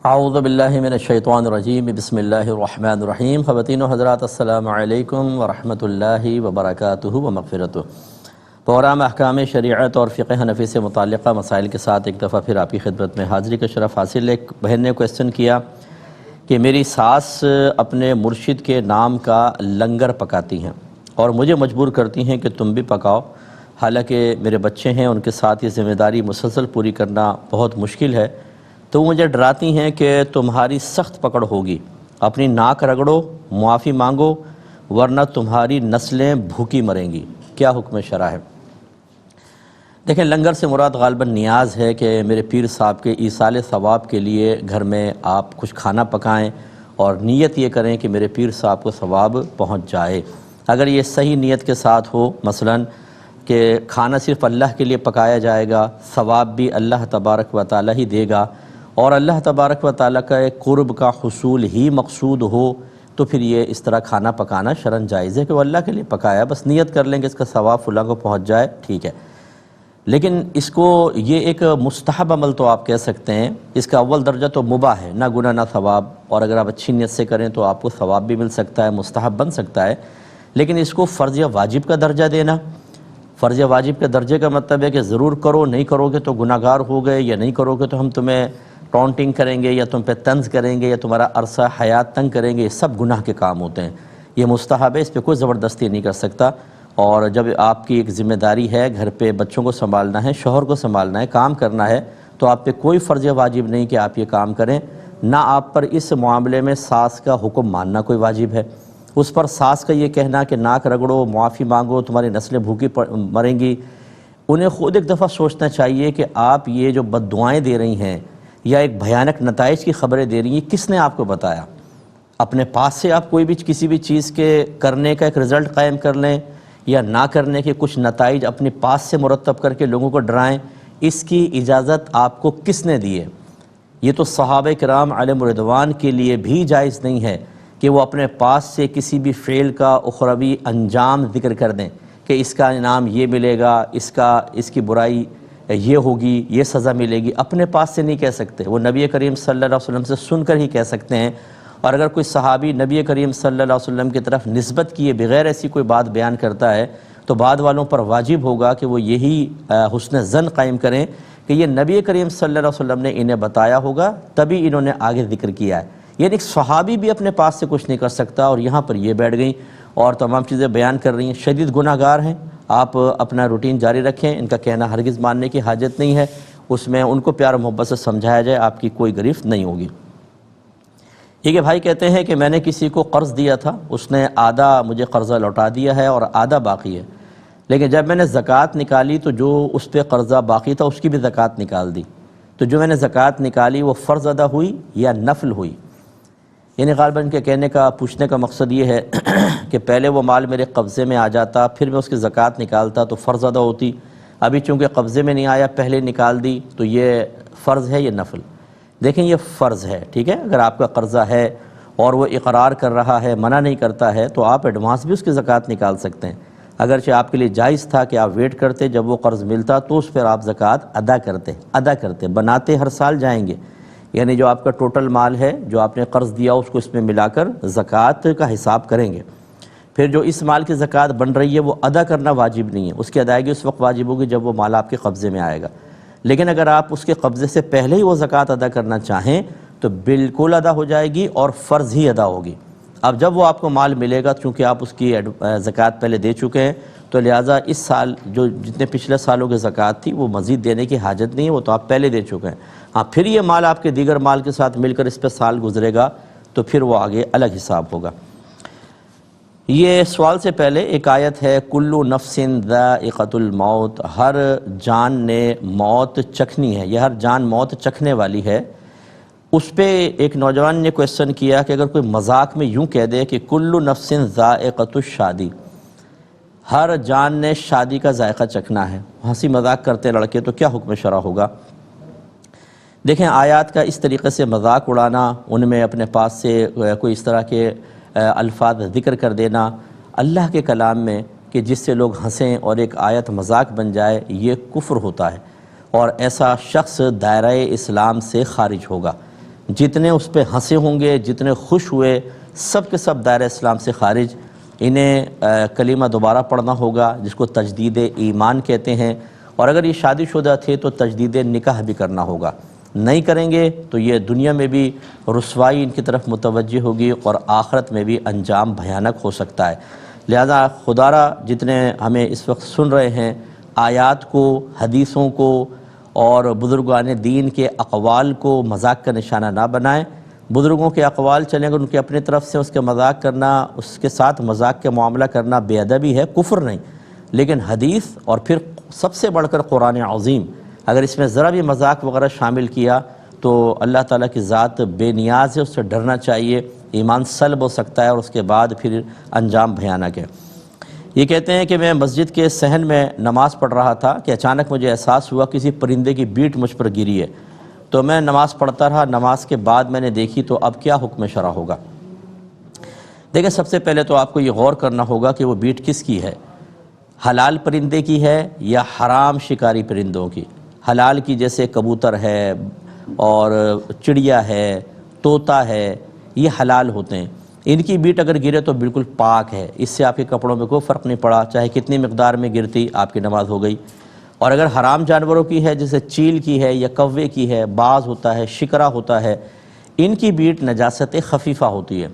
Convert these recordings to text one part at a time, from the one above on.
اعوذ باللہ من الشیطان الرجیم، بسم اللہ الرحمن الرحیم۔ خواتین و حضرات، السلام علیکم ورحمۃ اللہ وبرکاتہ و مغفرتہ۔ پروگرام احکام شریعت اور فقہ حنفی سے متعلقہ مسائل کے ساتھ ایک دفعہ پھر آپ کی خدمت میں حاضری کا شرف حاصل ہے۔ ایک بہن نے کویسچن کیا کہ میری ساس اپنے مرشد کے نام کا لنگر پکاتی ہیں اور مجھے مجبور کرتی ہیں کہ تم بھی پکاؤ، حالانکہ میرے بچے ہیں، ان کے ساتھ یہ ذمہ داری مسلسل پوری کرنا بہت مشکل ہے، تو مجھے ڈراتی ہیں کہ تمہاری سخت پکڑ ہوگی، اپنی ناک رگڑو، معافی مانگو، ورنہ تمہاری نسلیں بھوکی مریں گی۔ کیا حکم شرع ہے؟ دیکھیں، لنگر سے مراد غالباً نیاز ہے کہ میرے پیر صاحب کے ایصال ثواب کے لیے گھر میں آپ کچھ کھانا پکائیں اور نیت یہ کریں کہ میرے پیر صاحب کو ثواب پہنچ جائے۔ اگر یہ صحیح نیت کے ساتھ ہو، مثلاً کہ کھانا صرف اللہ کے لیے پکایا جائے گا، ثواب بھی اللہ تبارک و تعالی ہی دے گا، اور اللہ تبارک و تعالیٰ کا ایک قرب کا حصول ہی مقصود ہو، تو پھر یہ اس طرح کھانا پکانا شرعاً جائز ہے کہ وہ اللہ کے لیے پکایا، بس نیت کر لیں کہ اس کا ثواب فلاں کو پہنچ جائے، ٹھیک ہے۔ لیکن اس کو یہ ایک مستحب عمل تو آپ کہہ سکتے ہیں، اس کا اول درجہ تو مباح ہے، نہ گناہ نہ ثواب، اور اگر آپ اچھی نیت سے کریں تو آپ کو ثواب بھی مل سکتا ہے، مستحب بن سکتا ہے۔ لیکن اس کو فرض یا واجب کا درجہ دینا، فرض یا واجب کے درجے کا مطلب ہے کہ ضرور کرو، نہیں کرو گے تو گناہ گار ہو گئے، یا نہیں کرو گے تو ہم تمہیں ٹونٹنگ کریں گے یا تم پہ طنز کریں گے یا تمہارا عرصہ حیات تنگ کریں گے، یہ سب گناہ کے کام ہوتے ہیں۔ یہ مستحب ہے، اس پہ کوئی زبردستی نہیں کر سکتا، اور جب آپ کی ایک ذمہ داری ہے، گھر پہ بچوں کو سنبھالنا ہے، شوہر کو سنبھالنا ہے، کام کرنا ہے، تو آپ پہ کوئی فرض واجب نہیں کہ آپ یہ کام کریں، نہ آپ پر اس معاملے میں ساس کا حکم ماننا کوئی واجب ہے۔ اس پر ساس کا یہ کہنا کہ ناک رگڑو، معافی مانگو، تمہاری نسلیں بھوکی مریں گی، انہیں خود ایک دفعہ سوچنا چاہیے کہ آپ یہ جو بد دعائیں دے رہی ہیں یا ایک بھیانک نتائج کی خبریں دے رہی ہیں، کس نے آپ کو بتایا؟ اپنے پاس سے آپ کوئی بھی کسی بھی چیز کے کرنے کا ایک رزلٹ قائم کر لیں یا نہ کرنے کے کچھ نتائج اپنے پاس سے مرتب کر کے لوگوں کو ڈرائیں، اس کی اجازت آپ کو کس نے دی ہے؟ یہ تو صحابہ کرام علیہم رضوان کے لیے بھی جائز نہیں ہے کہ وہ اپنے پاس سے کسی بھی فعل کا اخروی انجام ذکر کر دیں کہ اس کا انعام یہ ملے گا، اس کی برائی یہ ہوگی، یہ سزا ملے گی، اپنے پاس سے نہیں کہہ سکتے، وہ نبی کریم صلی اللہ علیہ وسلم سے سن کر ہی کہہ سکتے ہیں۔ اور اگر کوئی صحابی نبی کریم صلی اللہ علیہ وسلم کی طرف نسبت کیے بغیر ایسی کوئی بات بیان کرتا ہے تو بعد والوں پر واجب ہوگا کہ وہ یہی حسن ظن قائم کریں کہ یہ نبی کریم صلی اللہ علیہ وسلم نے انہیں بتایا ہوگا، تبھی انہوں نے آگے ذکر کیا ہے۔ یعنی ایک صحابی بھی اپنے پاس سے کچھ نہیں کر سکتا، اور یہاں پر یہ بیٹھ گئیں اور تمام چیزیں بیان کر رہی ہیں، شدید گناہ گار ہیں۔ آپ اپنا روٹین جاری رکھیں، ان کا کہنا ہرگز ماننے کی حاجت نہیں ہے، اس میں ان کو پیار و محبت سے سمجھایا جائے، آپ کی کوئی گرفت نہیں ہوگی۔ یہ کہ بھائی کہتے ہیں کہ میں نے کسی کو قرض دیا تھا، اس نے آدھا مجھے قرضہ لوٹا دیا ہے اور آدھا باقی ہے، لیکن جب میں نے زکوٰۃ نکالی تو جو اس پہ قرضہ باقی تھا اس کی بھی زکوٰۃ نکال دی، تو جو میں نے زکوٰۃ نکالی وہ فرض ادا ہوئی یا نفل ہوئی؟ یعنی غالباً کے کہنے کا پوچھنے کا مقصد یہ ہے کہ پہلے وہ مال میرے قبضے میں آ جاتا، پھر میں اس کی زکوٰۃ نکالتا تو فرض ادا ہوتی، ابھی چونکہ قبضے میں نہیں آیا، پہلے نکال دی، تو یہ فرض ہے یا نفل؟ دیکھیں، یہ فرض ہے، ٹھیک ہے۔ اگر آپ کا قرضہ ہے اور وہ اقرار کر رہا ہے، منع نہیں کرتا ہے، تو آپ ایڈوانس بھی اس کی زکوٰۃ نکال سکتے ہیں، اگرچہ آپ کے لیے جائز تھا کہ آپ ویٹ کرتے، جب وہ قرض ملتا تو اس پر آپ زکوٰۃ ادا کرتے، بناتے ہر سال جائیں گے، یعنی جو آپ کا ٹوٹل مال ہے جو آپ نے قرض دیا اس کو اس میں ملا کر زکوٰۃ کا حساب کریں گے۔ پھر جو اس مال کی زکوٰۃ بن رہی ہے وہ ادا کرنا واجب نہیں ہے، اس کی ادائیگی اس وقت واجب ہوگی جب وہ مال آپ کے قبضے میں آئے گا، لیکن اگر آپ اس کے قبضے سے پہلے ہی وہ زکوٰۃ ادا کرنا چاہیں تو بالکل ادا ہو جائے گی اور فرض ہی ادا ہوگی۔ اب جب وہ آپ کو مال ملے گا، چونکہ آپ اس کی زکوٰۃ پہلے دے چکے ہیں، تو لہٰذا اس سال جو جتنے پچھلے سالوں کی زکوٰۃ تھی وہ مزید دینے کی حاجت نہیں ہے، وہ تو آپ پہلے دے چکے ہیں۔ ہاں، پھر یہ مال آپ کے دیگر مال کے ساتھ مل کر اس پہ سال گزرے گا تو پھر وہ آگے الگ حساب ہوگا۔ یہ سوال سے پہلے ایک آیت ہے، کلُّ نفس ذائقۃ الموت، ہر جان نے موت چکھنی ہے، یہ ہر جان موت چکھنے والی ہے۔ اس پہ ایک نوجوان نے کویسچن کیا کہ اگر کوئی مذاق میں یوں کہہ دے کہ کلُّ نفس ذائقۃ الشادی، ہر جان نے شادی کا ذائقہ چکھنا ہے، ہنسی مذاق کرتے لڑکے، تو کیا حکم شرع ہوگا؟ دیکھیں، آیات کا اس طریقے سے مذاق اڑانا، ان میں اپنے پاس سے کوئی اس طرح کے الفاظ ذکر کر دینا اللہ کے کلام میں کہ جس سے لوگ ہنسیں اور ایک آیت مذاق بن جائے، یہ کفر ہوتا ہے، اور ایسا شخص دائرہ اسلام سے خارج ہوگا۔ جتنے اس پہ ہنسے ہوں گے، جتنے خوش ہوئے، سب کے سب دائرہ اسلام سے خارج۔ انہیں کلمہ دوبارہ پڑھنا ہوگا جس کو تجدید ایمان کہتے ہیں، اور اگر یہ شادی شدہ تھے تو تجدید نکاح بھی کرنا ہوگا۔ نہیں کریں گے تو یہ دنیا میں بھی رسوائی ان کی طرف متوجہ ہوگی اور آخرت میں بھی انجام بھیانک ہو سکتا ہے۔ لہذا خدا را جتنے ہمیں اس وقت سن رہے ہیں، آیات کو، حدیثوں کو اور بزرگان دین کے اقوال کو مذاق کا نشانہ نہ بنائیں۔ بزرگوں کے اقوال چلیں گے، ان کے اپنی طرف سے اس کے مذاق کرنا، اس کے ساتھ مذاق کے معاملہ کرنا بے ادبی ہے، کفر نہیں، لیکن حدیث اور پھر سب سے بڑھ کر قرآن عظیم، اگر اس میں ذرا بھی مذاق وغیرہ شامل کیا تو اللہ تعالیٰ کی ذات بے نیاز ہے، اس سے ڈرنا چاہیے، ایمان سلب ہو سکتا ہے اور اس کے بعد پھر انجام بھیانک ہے۔ یہ کہتے ہیں کہ میں مسجد کے صحن میں نماز پڑھ رہا تھا کہ اچانک مجھے احساس ہوا کسی پرندے کی بیٹ مجھ پر گری ہے، تو میں نماز پڑھتا رہا۔ نماز کے بعد میں نے دیکھی تو اب کیا حکم شرع ہوگا؟ دیکھیں، سب سے پہلے تو آپ کو یہ غور کرنا ہوگا کہ وہ بیٹ کس کی ہے، حلال پرندے کی ہے یا حرام شکاری پرندوں کی؟ حلال کی جیسے کبوتر ہے اور چڑیا ہے، طوطا ہے، یہ حلال ہوتے ہیں۔ ان کی بیٹ اگر گرے تو بالکل پاک ہے، اس سے آپ کے کپڑوں میں کوئی فرق نہیں پڑا، چاہے کتنی مقدار میں گرتی آپ کی نماز ہو گئی۔ اور اگر حرام جانوروں کی ہے جیسے چیل کی ہے یا کوے کی ہے، باز ہوتا ہے، شکرا ہوتا ہے، ان کی بیٹ نجاست خفیفہ ہوتی ہے۔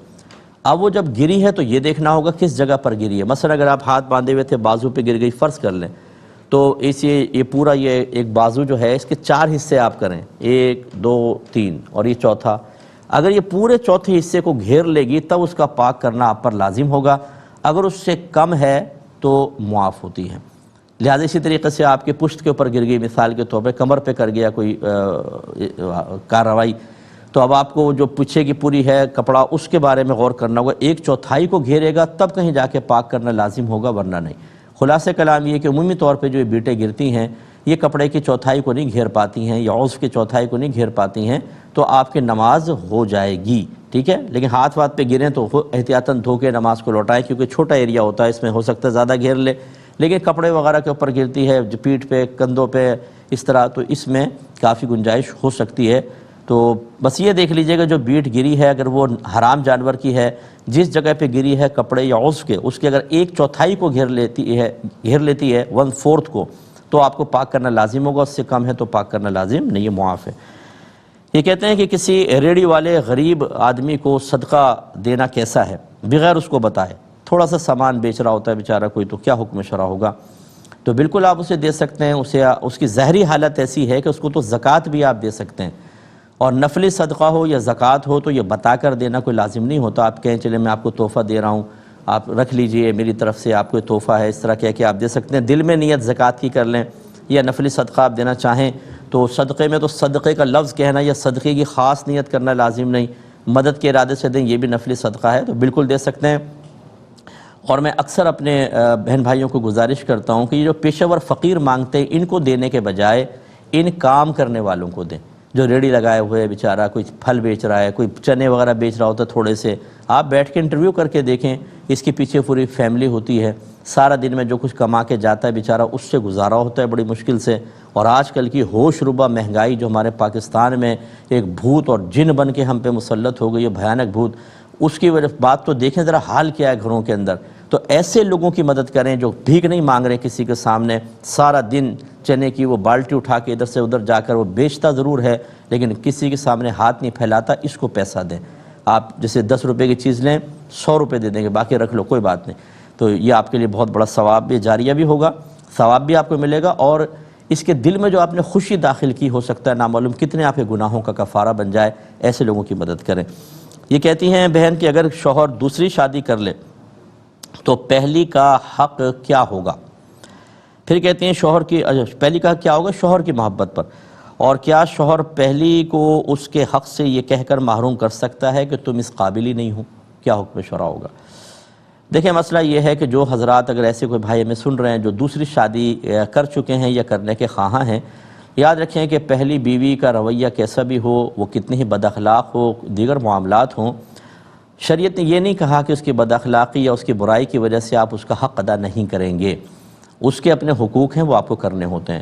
اب وہ جب گری ہے تو یہ دیکھنا ہوگا کس جگہ پر گری ہے۔ مثلا اگر آپ ہاتھ باندھے ہوئے تھے، بازو پہ گر گئی، فرض کر لیں، تو یہ پورا یہ ایک بازو جو ہے اس کے 4 حصے آپ کریں، 1 2 3 اور یہ چوتھا، اگر یہ پورے چوتھے حصے کو گھیر لے گی تب اس کا پاک کرنا آپ پر لازم ہوگا، اگر اس سے کم ہے تو معاف ہوتی ہے۔ لہذا اسی طریقے سے آپ کے پشت کے اوپر گر گئی، مثال کے طور پہ کمر پہ کر گیا کوئی کارروائی، تو اب آپ کو جو پیچھے کی پوری ہے کپڑا، اس کے بارے میں غور کرنا ہوگا، 1/4 کو گھیرے گا تب کہیں جا کے پاک کرنا لازم ہوگا، ورنہ نہیں۔ خلاصہ کلام یہ کہ عمومی طور پہ جو یہ بیٹیں گرتی ہیں یہ کپڑے کی چوتھائی کو نہیں گھیر پاتی ہیں یا عضو کی چوتھائی کو نہیں گھیر پاتی ہیں، تو آپ کی نماز ہو جائے گی، ٹھیک ہے۔ لیکن ہاتھ پہ گریں تو احتیاطاً دھو کے نماز کو لوٹائیں، کیونکہ چھوٹا ایریا ہوتا ہے، اس میں ہو سکتا ہے زیادہ گھیر لے، لیکن کپڑے وغیرہ کے اوپر گرتی ہے، پیٹھ پہ، کندھوں پہ، اس طرح، تو اس میں کافی گنجائش ہو سکتی ہے۔ تو بس یہ دیکھ لیجئے گا جو بیٹ گری ہے اگر وہ حرام جانور کی ہے، جس جگہ پہ گری ہے کپڑے یا عضو کے، اس کے اگر 1/4 کو گھیر لیتی ہے 1/4 کو، تو آپ کو پاک کرنا لازم ہوگا، اس سے کم ہے تو پاک کرنا لازم نہیں ہے، معاف ہے۔ یہ کہتے ہیں کہ کسی ریڑھی والے غریب آدمی کو صدقہ دینا کیسا ہے بغیر اس کو بتائے؟ تھوڑا سا سامان بیچ رہا ہوتا ہے بیچارہ کوئی، تو کیا حکم شرع ہوگا؟ تو بالکل آپ اسے دے سکتے ہیں، اس کی ظاہری حالت ایسی ہے کہ اس کو تو زکوٰۃ بھی آپ دے سکتے ہیں، اور نفلی صدقہ ہو یا زکوٰۃ ہو تو یہ بتا کر دینا کوئی لازم نہیں ہوتا۔ آپ کہیں چلے میں آپ کو تحفہ دے رہا ہوں، آپ رکھ لیجئے، میری طرف سے آپ کو تحفہ ہے، اس طرح کہہ کے آپ دے سکتے ہیں۔ دل میں نیت زکوٰۃ کی کر لیں، یا نفلی صدقہ آپ دینا چاہیں تو صدقے میں تو صدقے کا لفظ کہنا یا صدقے کی خاص نیت کرنا لازم نہیں، مدد کے ارادے سے دیں، یہ بھی نفلی صدقہ ہے، تو بالکل دے سکتے ہیں۔ اور میں اکثر اپنے بہن بھائیوں کو گزارش کرتا ہوں کہ یہ جو پیشہ ور فقیر مانگتے ہیں، ان کو دینے کے بجائے ان کام کرنے والوں کو دیں، جو ریڑھی لگائے ہوئے بیچارہ کوئی پھل بیچ رہا ہے، کوئی چنے وغیرہ بیچ رہا ہوتا ہے تھوڑے سے، آپ بیٹھ کے انٹرویو کر کے دیکھیں، اس کے پیچھے پوری فیملی ہوتی ہے، سارا دن میں جو کچھ کما کے جاتا ہے بیچارہ، اس سے گزارا ہوتا ہے بڑی مشکل سے۔ اور آج کل کی ہوش ربا مہنگائی جو ہمارے پاکستان میں ایک بھوت اور جن بن کے ہم پہ مسلط ہو گئی ہے، بھیانک بھوت، اس کی وجہ بات تو دیکھیں ذرا حال کیا ہے گھروں کے اندر۔ تو ایسے لوگوں کی مدد کریں جو بھیک نہیں مانگ رہے کسی کے سامنے، سارا دن چنے کی وہ بالٹی اٹھا کے ادھر سے ادھر جا کر وہ بیچتا ضرور ہے لیکن کسی کے سامنے ہاتھ نہیں پھیلاتا، اس کو پیسہ دیں۔ آپ جیسے 10 روپے کی چیز لیں، 100 روپے دے دیں گے، باقی رکھ لو کوئی بات نہیں، تو یہ آپ کے لیے بہت بڑا ثواب بھی جاریہ بھی ہوگا، ثواب بھی آپ کو ملے گا، اور اس کے دل میں جو آپ نے خوشی داخل کی، ہو سکتا ہے نامعلوم کتنے آپ کے گناہوں کا کفارہ بن جائے، ایسے لوگوں کی مدد کریں۔ یہ کہتی ہیں بہن کہ اگر شوہر دوسری شادی کر لے تو پہلی کا حق کیا ہوگا؟ پھر کہتے ہیں شوہر کی پہلی کا کیا ہوگا؟ شوہر کی محبت پر، اور کیا شوہر پہلی کو اس کے حق سے یہ کہہ کر محروم کر سکتا ہے کہ تم اس قابل ہی نہیں ہو؟ کیا حکم شرع ہوگا؟ دیکھیں مسئلہ یہ ہے کہ جو حضرات اگر ایسے کوئی بھائی ہمیں سن رہے ہیں جو دوسری شادی کر چکے ہیں یا کرنے کے خواہاں ہیں، یاد رکھیں کہ پہلی بیوی کا رویہ کیسا بھی ہو، وہ کتنی ہی بد اخلاق ہو، دیگر معاملات ہوں، شریعت نے یہ نہیں کہا کہ اس کی بد اخلاقی یا اس کی برائی کی وجہ سے آپ اس کا حق ادا نہیں کریں گے، اس کے اپنے حقوق ہیں وہ آپ کو کرنے ہوتے ہیں۔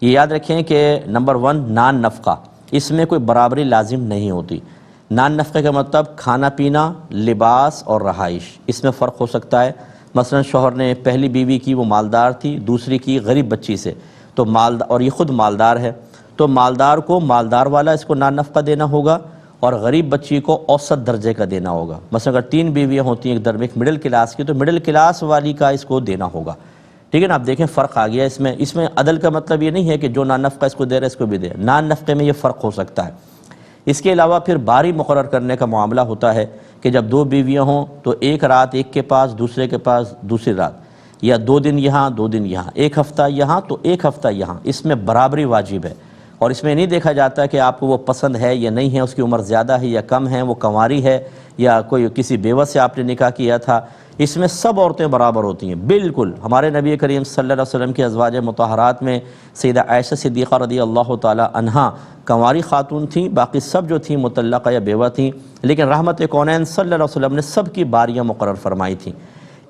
یہ یاد رکھیں کہ نمبر 1 نان نفقہ، اس میں کوئی برابری لازم نہیں ہوتی۔ نان نفقے کا مطلب کھانا پینا، لباس اور رہائش، اس میں فرق ہو سکتا ہے۔ مثلا شوہر نے پہلی بیوی کی وہ مالدار تھی، دوسری کی غریب بچی سے، تو اور یہ خود مالدار ہے، تو مالدار کو مالدار والا اس کو نان نفقہ دینا ہوگا اور غریب بچی کو اوسط درجے کا دینا ہوگا۔ مثلا اگر 3 بیویاں ہوتی ہیں ایک مڈل کلاس کی، تو مڈل کلاس والی کا اس کو دینا ہوگا، ٹھیک ہے نا۔ آپ دیکھیں فرق آ گیا اس میں عدل کا مطلب یہ نہیں ہے کہ جو نان نفقہ اس کو دے رہا ہے اس کو بھی دے، نان نفقے میں یہ فرق ہو سکتا ہے۔ اس کے علاوہ پھر باری مقرر کرنے کا معاملہ ہوتا ہے کہ جب 2 بیویاں ہوں تو ایک رات ایک کے پاس، دوسرے کے پاس دوسری رات، یا 2 دن یہاں 2 دن یہاں، ایک ہفتہ یہاں تو ایک ہفتہ یہاں، اس میں برابری واجب ہے۔ اور اس میں نہیں دیکھا جاتا کہ آپ کو وہ پسند ہے یا نہیں ہے، اس کی عمر زیادہ ہے یا کم ہے، وہ کنواری ہے یا کوئی کسی بیوہ سے آپ نے نکاح کیا تھا، اس میں سب عورتیں برابر ہوتی ہیں بالکل۔ ہمارے نبی کریم صلی اللہ علیہ وسلم کی ازواج مطہرات میں سیدہ عائشہ صدیقہ رضی اللہ تعالی عنہا کنواری خاتون تھیں، باقی سب جو تھیں مطلقہ یا بیوہ تھیں، لیکن رحمت کونین صلی اللہ علیہ وسلم نے سب کی باریاں مقرر فرمائی تھیں۔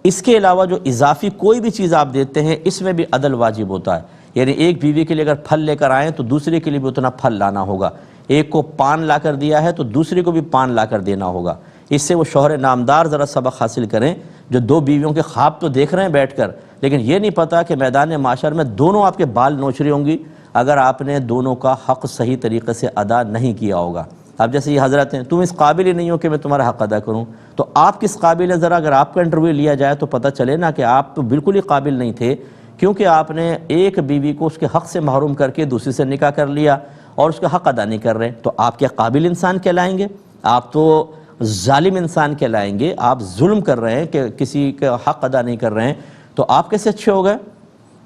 اس کے علاوہ جو اضافی کوئی بھی چیز آپ دیتے ہیں اس میں بھی عدل واجب ہوتا ہے، یعنی ایک بیوی کے لیے اگر پھل لے کر آئیں تو دوسرے کے لیے بھی اتنا پھل لانا ہوگا، ایک کو پان لا کر دیا ہے تو دوسرے کو بھی پان لا کر دینا ہوگا۔ اس سے وہ شوہر نامدار ذرا سبق حاصل کریں جو 2 بیویوں کے خواب تو دیکھ رہے ہیں بیٹھ کر، لیکن یہ نہیں پتہ کہ میدان معاشر میں دونوں آپ کے بال نوچ رہی ہوں گی اگر آپ نے دونوں کا حق صحیح طریقے سے ادا نہیں کیا ہوگا۔ اب جیسے یہ حضرت ہیں، تم اس قابل ہی نہیں ہو کہ میں تمہارا حق ادا کروں، تو آپ کس قابل ہیں؟ ذرا اگر آپ کا انٹرویو لیا جائے تو پتہ چلے نا کہ آپ تو بالکل ہی قابل نہیں تھے، کیونکہ آپ نے ایک بیوی کو اس کے حق سے محروم کر کے دوسری سے نکاح کر لیا اور اس کا حق ادا نہیں کر رہے، تو آپ کیا قابل انسان کہلائیں گے؟ آپ تو ظالم انسان کہلائیں گے، آپ ظلم کر رہے ہیں کہ کسی کا حق ادا نہیں کر رہے ہیں، تو آپ کیسے اچھے ہو گئے؟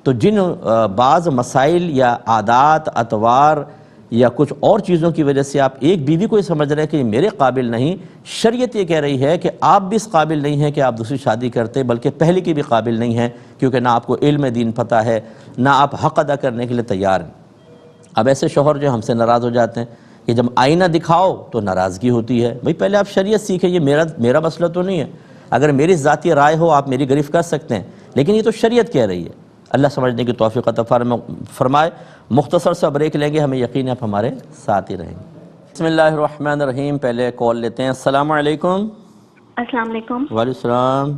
تو جن بعض مسائل یا عادات، اطوار یا کچھ اور چیزوں کی وجہ سے آپ ایک بیوی کو یہ سمجھ رہے ہیں کہ یہ میرے قابل نہیں، شریعت یہ کہہ رہی ہے کہ آپ بھی اس قابل نہیں ہیں کہ آپ دوسری شادی کرتے، بلکہ پہلے کی بھی قابل نہیں ہیں، کیونکہ نہ آپ کو علم دین پتہ ہے، نہ آپ حق ادا کرنے کے لیے تیار ہیں۔ اب ایسے شوہر جو ہم سے ناراض ہو جاتے ہیں کہ جب آئینہ دکھاؤ تو ناراضگی ہوتی ہے، بھئی پہلے آپ شریعت سیکھیں، یہ میرا مسئلہ تو نہیں ہے، اگر میری ذاتی رائے ہو آپ میری گرفت کر سکتے ہیں، لیکن یہ تو شریعت کہہ رہی ہے۔ اللہ سمجھنے کی توفیق عطا فرمائے۔ مختصر سا بریک لیں گے، ہمیں یقین ہے آپ ہمارے ساتھ ہی رہیں گے۔ بسم اللہ الرحمن الرحیم۔ پہلے کال لیتے ہیں۔ السلام علیکم۔ السلام علیکم۔ وعلیکم السلام۔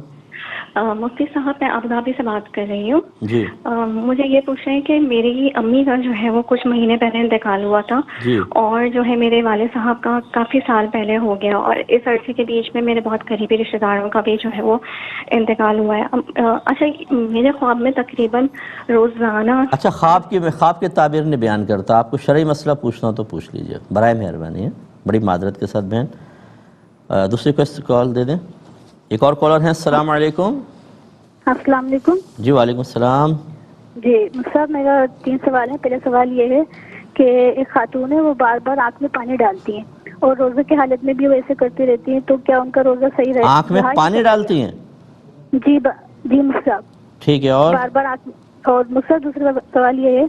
مفتی صاحب، میں ابوظہبی سے بات کر رہی ہوں۔ جی مجھے یہ پوچھنا ہے کہ میری امی کا جو ہے وہ کچھ مہینے پہلے انتقال ہوا تھا، جی اور جو ہے میرے والد صاحب کا کافی سال پہلے ہو گیا، اور اس عرصے کے بیچ میں میرے بہت قریبی رشتہ داروں کا بھی جو ہے وہ انتقال ہوا ہے۔ اچھا، میرے خواب میں تقریباً روزانہ اچھا، خواب کے تعبیر نے بیان کرتا، آپ کو شرعی مسئلہ پوچھنا ہو تو پوچھ لیجئے، برائے مہربانی ہے، بڑی معذرت کے ساتھ بہن۔ دوسری کو کال دے دیں۔ ایک اور کالر ہیں۔ السلام علیکم۔ السلام علیکم۔ جی وعلیکم السلام۔ جی صاحب، میرا 3 سوال ہے۔ پہلا سوال یہ ہے کہ ایک خاتون ہے، وہ بار بار آنکھ میں پانی ڈالتی ہیں اور روزے کی حالت میں بھی وہ ایسے کرتی رہتی ہیں، تو کیا ان کا روزہ صحیح رہے؟ آنکھ میں پانی ڈالتی ہیں؟ جی جی مفتی صاحب، ٹھیک ہے، اور بار بار اور مفتی صاحب دوسرا سوال یہ ہے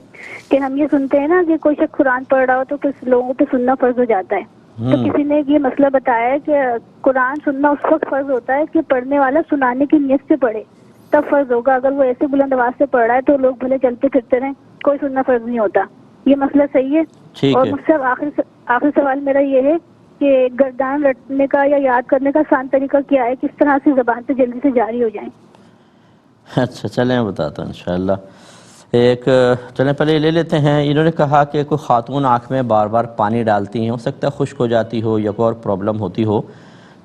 کہ ہم یہ سنتے ہیں نا کہ کوئی شخص قرآن پڑھ رہا ہو تو کچھ لوگوں پہ سننا فرض ہو جاتا ہے، تو کسی نے یہ مسئلہ بتایا ہے کہ قرآن سننا اس وقت فرض ہوتا ہے کہ پڑھنے والا سنانے کی نیت سے پڑھے، تب فرض ہوگا۔ اگر وہ ایسے بلند آواز سے پڑھ رہا ہے تو لوگ بھلے چلتے پھرتے رہیں، کوئی سننا فرض نہیں ہوتا۔ یہ مسئلہ صحیح ہے؟ ٹھیک اور ہے۔ مجھ سے آخری سوال میرا یہ ہے کہ گردان رٹنے کا یا یاد کرنے کا آسان طریقہ کیا ہے، کس طرح سے زبان پہ جلدی سے جاری ہو جائیں؟ اچھا چلیں بتاتا ہوں انشاءاللہ۔ چلیں پہلے یہ لے لیتے ہیں۔ انہوں نے کہا کہ کوئی خاتون آنکھ میں بار بار پانی ڈالتی ہیں، ہو سکتا ہے خشک ہو جاتی ہو یا کوئی اور پرابلم ہوتی ہو،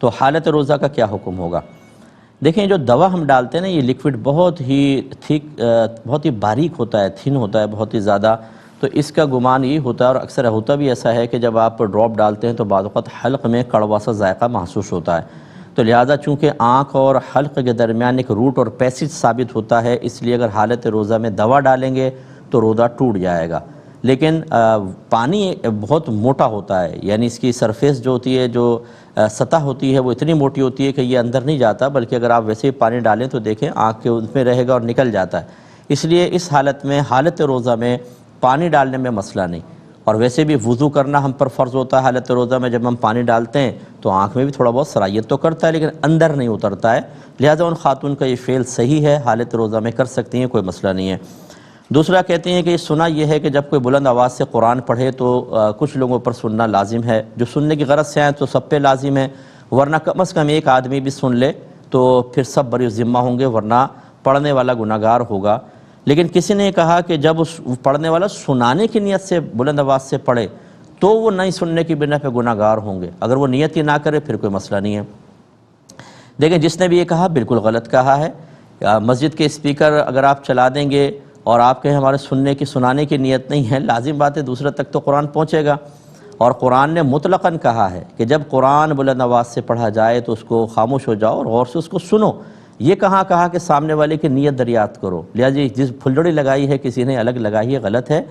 تو حالت روزہ کا کیا حکم ہوگا؟ دیکھیں، جو دوا ہم ڈالتے ہیں نا، یہ لیکوڈ بہت ہی تھک، بہت ہی باریک ہوتا ہے، تھن ہوتا ہے بہت ہی زیادہ، تو اس کا گمان یہ ہوتا ہے، اور اکثر ہوتا بھی ایسا ہے کہ جب آپ ڈراپ ڈالتے ہیں تو بعض اوقات حلق میں کڑوا سا ذائقہ محسوس ہوتا ہے، تو لہٰذا چونکہ آنکھ اور حلق کے درمیان ایک روٹ اور پیسج ثابت ہوتا ہے، اس لیے اگر حالت روزہ میں دوا ڈالیں گے تو روزہ ٹوٹ جائے گا۔ لیکن پانی بہت موٹا ہوتا ہے، یعنی اس کی سرفیس جو ہوتی ہے، جو سطح ہوتی ہے، وہ اتنی موٹی ہوتی ہے کہ یہ اندر نہیں جاتا، بلکہ اگر آپ ویسے ہی پانی ڈالیں تو دیکھیں آنکھ کے ان میں رہے گا اور نکل جاتا ہے۔ اس لیے اس حالت میں، حالت روزہ میں پانی ڈالنے میں مسئلہ نہیں، اور ویسے بھی وضو کرنا ہم پر فرض ہوتا ہے حالت روزہ میں، جب ہم پانی ڈالتے ہیں تو آنکھ میں بھی تھوڑا بہت سرائیت تو کرتا ہے لیکن اندر نہیں اترتا ہے، لہٰذا ان خاتون کا یہ فعل صحیح ہے، حالت روزہ میں کر سکتی ہیں، کوئی مسئلہ نہیں ہے۔ دوسرا کہتے ہیں کہ سنا یہ ہے کہ جب کوئی بلند آواز سے قرآن پڑھے تو کچھ لوگوں پر سننا لازم ہے، جو سننے کی غرض سے آئیں تو سب پہ لازم ہے، ورنہ کم از کم ایک آدمی بھی سن لے تو پھر سب بری ذمہ ہوں گے، ورنہ پڑھنے والا گناہگار ہوگا۔ لیکن کسی نے کہا کہ جب اس پڑھنے والا سنانے کی نیت سے بلند آواز سے پڑھے تو وہ نہیں سننے کی بنا پہ گناہگار ہوں گے، اگر وہ نیت ہی نہ کرے پھر کوئی مسئلہ نہیں ہے۔ دیکھیں جس نے بھی یہ کہا بالکل غلط کہا ہے۔ مسجد کے اسپیکر اگر آپ چلا دیں گے اور آپ کہیں ہمارے سننے کی سنانے کی نیت نہیں ہے، لازم بات ہے دوسرے تک تو قرآن پہنچے گا، اور قرآن نے مطلقاً کہا ہے کہ جب قرآن بلند آواز سے پڑھا جائے تو اس کو خاموش ہو جاؤ اور غور سے اس کو سنو۔ یہ کہا کہ سامنے والے کی نیت دریافت کرو، لہٰذا جس پھلجڑی لگائی ہے کسی نے الگ لگائی ہے، غلط ہے۔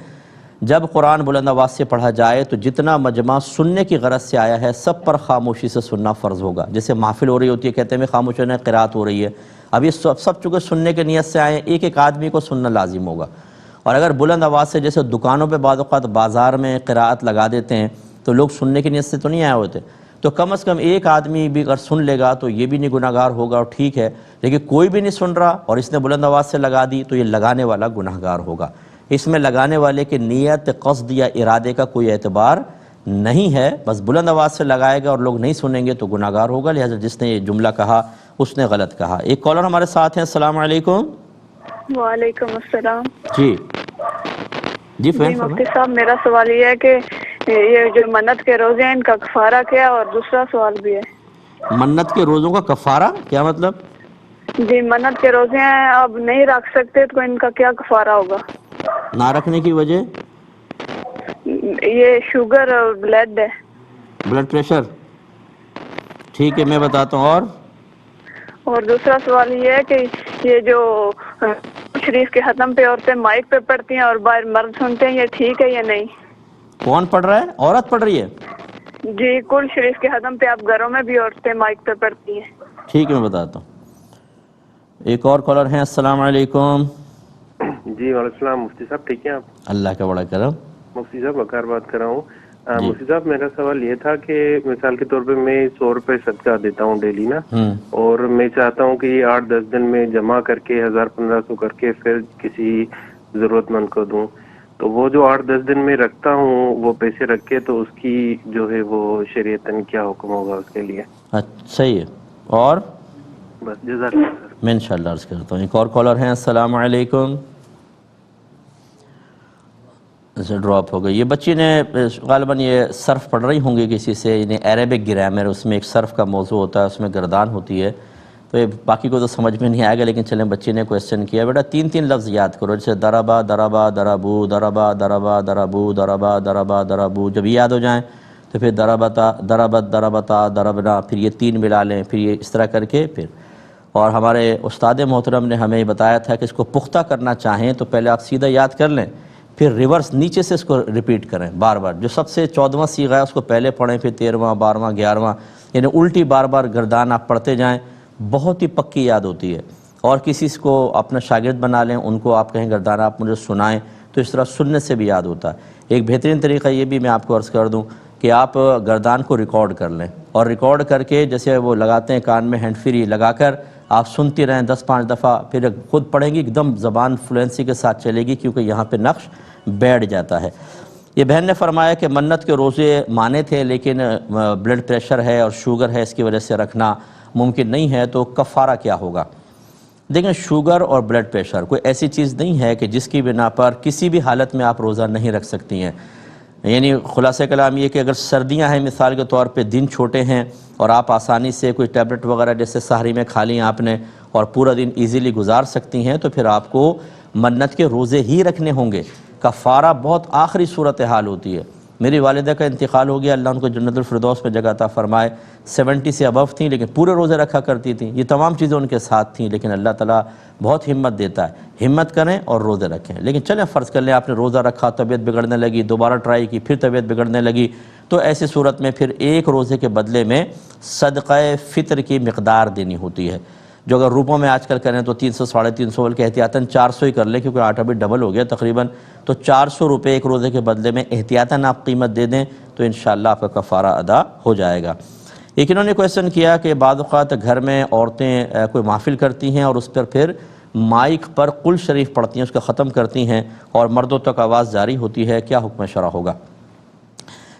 جب قرآن بلند آواز سے پڑھا جائے تو جتنا مجمع سننے کی غرض سے آیا ہے سب پر خاموشی سے سننا فرض ہوگا۔ جیسے محفل ہو رہی ہوتی ہے، کہتے ہیں خاموش ہونا، قرات ہو رہی ہے، اب یہ سب چونکہ سننے کی نیت سے آئے، ایک ایک آدمی کو سننا لازم ہوگا۔ اور اگر بلند آواز سے جیسے دکانوں پہ بعض اوقات بازار میں قراءت لگا دیتے ہیں تو لوگ سننے کی نیت سے تو نہیں آئے ہوتے، تو کم از کم ایک آدمی بھی اگر سن لے گا تو یہ بھی نہیں گناہگار ہوگا اور ٹھیک ہے۔ لیکن کوئی بھی نہیں سن رہا اور اس نے بلند آواز سے لگا دی تو یہ لگانے والا گناہگار ہوگا۔ اس میں لگانے والے کی نیت، قصد یا ارادے کا کوئی اعتبار نہیں ہے، بس بلند آواز سے لگائے گا اور لوگ نہیں سنیں گے تو گناہگار ہوگا، لہذا جس نے یہ جملہ کہا اس نے غلط کہا۔ ایک کالر ہمارے ساتھ ہیں، السلام علیکم۔ وعلیکم السلام۔ جی فین مفتی صاحب، میرا سوال یہ ہے کہ یہ جو منت کے روزے ہیں ان کا کفارہ کیا، اور دوسرا سوال بھی ہے۔ منت کے روزوں کا کفارہ کیا مطلب؟ جی منت کے روزے ہیں، اب نہیں رکھ سکتے تو ان کا کیا کفارہ ہوگا؟ نہ رکھنے کی وجہ یہ شوگر اور بلڈ ہے، بلڈ پریشر۔ ٹھیک ہے میں بتاتا ہوں۔ اور دوسرا سوال یہ ہے کہ یہ جو شریف کے ختم پہ عورتیں مائک پہ پڑھتی ہیں اور باہر مرد سنتے ہیں، یہ ٹھیک ہے یا نہیں؟ کون پڑھ رہا ہے؟ عورت پڑھ رہی ہے؟ جی کل شریف کے ختم پہ آپ گھروں میں بھی عورتیں مائک پہ پڑھتی ہیں۔ ٹھیک ہے میں بتاتا ہوں۔ ایک اور کالر ہیں، السلام علیکم۔ جی وعلیکم السلام۔ مفتی صاحب ٹھیک ہیں آپ؟ اللہ کا بڑا کرم۔ مفتی صاحب وقار بات کر رہا ہوں۔ مفتی صاحب میرا سوال یہ تھا کہ مثال کے طور پہ میں 100 روپے صدقہ دیتا ہوں ڈیلی نا، اور میں چاہتا ہوں کہ یہ 8-10 دن میں جمع کر کے 1000-1500 کر کے پھر کسی ضرورت مند کو دوں، تو وہ جو 8-10 دن میں رکھتا ہوں وہ پیسے رکھ کے، تو اس کی جو ہے وہ شریعتاً کیا حکم ہوگا اس کے لیے؟ صحیح ہے۔ اور بس جزاک اللہ خیر۔ میں انشاءاللہ عرض کرتا ہوں۔ ایک اور کالر ہیں، السلام علیکم۔ ڈراپ ہو گئی یہ بچی نے، غالباً یہ صرف پڑھ رہی ہوں گی کسی سے، یعنی عربک گرامر، اس میں ایک صرف کا موضوع ہوتا ہے، اس میں گردان ہوتی ہے، تو یہ باقی کو تو سمجھ میں نہیں آئے گا، لیکن چلیں بچی نے کویسچن کیا، بیٹا 3 لفظ یاد کرو، جیسے دربا دربا دربو، دربا دربا دربو، دربا دربا دربو، جب یہ یاد ہو جائیں تو پھر دربتا دربت دربتا دربنا، پھر یہ 3 ملا لیں، پھر یہ اس طرح کر کے پھر۔ اور ہمارے استاد محترم نے ہمیں بتایا تھا کہ اس کو پختہ کرنا چاہیں تو پہلے آپ سیدھا یاد کر لیں، پھر ریورس نیچے سے اس کو ریپیٹ کریں بار بار، جو سب سے 14واں صیغہ ہے اس کو پہلے پڑھیں، پھر 13واں 12واں 11واں، یعنی الٹی بار بار گردان آپ پڑھتے جائیں، بہت ہی پکی یاد ہوتی ہے۔ اور کسی کو اپنا شاگرد بنا لیں، ان کو آپ کہیں گردان آپ مجھے سنائیں، تو اس طرح سننے سے بھی یاد ہوتا ہے۔ ایک بہترین طریقہ یہ بھی میں آپ کو عرض کر دوں کہ آپ گردان کو ریکارڈ کر لیں، اور ریکارڈ کر کے جیسے وہ لگاتے ہیں کان میں ہینڈ فری لگا کر آپ سنتی رہیں 10-5 دفعہ، پھر خود پڑھیں گی، ایک دم زبان فلوئنسی کے ساتھ چلے گی، کیونکہ یہاں پہ نقش بیٹھ جاتا ہے۔ یہ بہن نے فرمایا کہ منت کے روزے مانے تھے، لیکن بلڈ پریشر ہے اور شوگر ہے، اس کی وجہ سے رکھنا ممکن نہیں ہے، تو کفارہ کیا ہوگا؟ دیکھیں شوگر اور بلڈ پریشر کوئی ایسی چیز نہیں ہے کہ جس کی بنا پر کسی بھی حالت میں آپ روزہ نہیں رکھ سکتی ہیں۔ یعنی خلاصہ کلام یہ کہ اگر سردیاں ہیں مثال کے طور پہ، دن چھوٹے ہیں اور آپ آسانی سے کوئی ٹیبلٹ وغیرہ جیسے سحری میں کھا لی آپ نے اور پورا دن ایزیلی گزار سکتی ہیں، تو پھر آپ کو منت کے روزے ہی رکھنے ہوں گے۔ کفارہ بہت آخری صورتحال ہوتی ہے۔ میری والدہ کا انتقال ہو گیا، اللہ ان کو جنت الفردوس میں جگہ عطا فرمائے، 70 سے ابو تھیں لیکن پورے روزے رکھا کرتی تھیں، یہ تمام چیزیں ان کے ساتھ تھیں، لیکن اللہ تعالیٰ بہت ہمت دیتا ہے، ہمت کریں اور روزے رکھیں۔ لیکن چلیں فرض کر لیں آپ نے روزہ رکھا، طبیعت بگڑنے لگی، دوبارہ ٹرائی کی، پھر طبیعت بگڑنے لگی، تو ایسی صورت میں پھر ایک روزے کے بدلے میں صدقہ فطر کی مقدار دینی ہوتی ہے، جو اگر روپوں میں آج کل کریں تو 300-350 بلکہ احتیاطاً 400 ہی کر لیں، کیونکہ آٹا بھی ڈبل ہو گیا تقریباً، تو 400 روپے ایک روزے کے بدلے میں احتیاطاً آپ قیمت دے دیں تو انشاءاللہ آپ کا کفارہ ادا ہو جائے گا۔ ایک انہوں نے کویسچن کیا کہ بعض اوقات گھر میں عورتیں کوئی محفل کرتی ہیں اور اس پر پھر مائک پر قل شریف پڑھتی ہیں، اس کا ختم کرتی ہیں اور مردوں تک آواز جاری ہوتی ہے، کیا حکم شرع ہوگا؟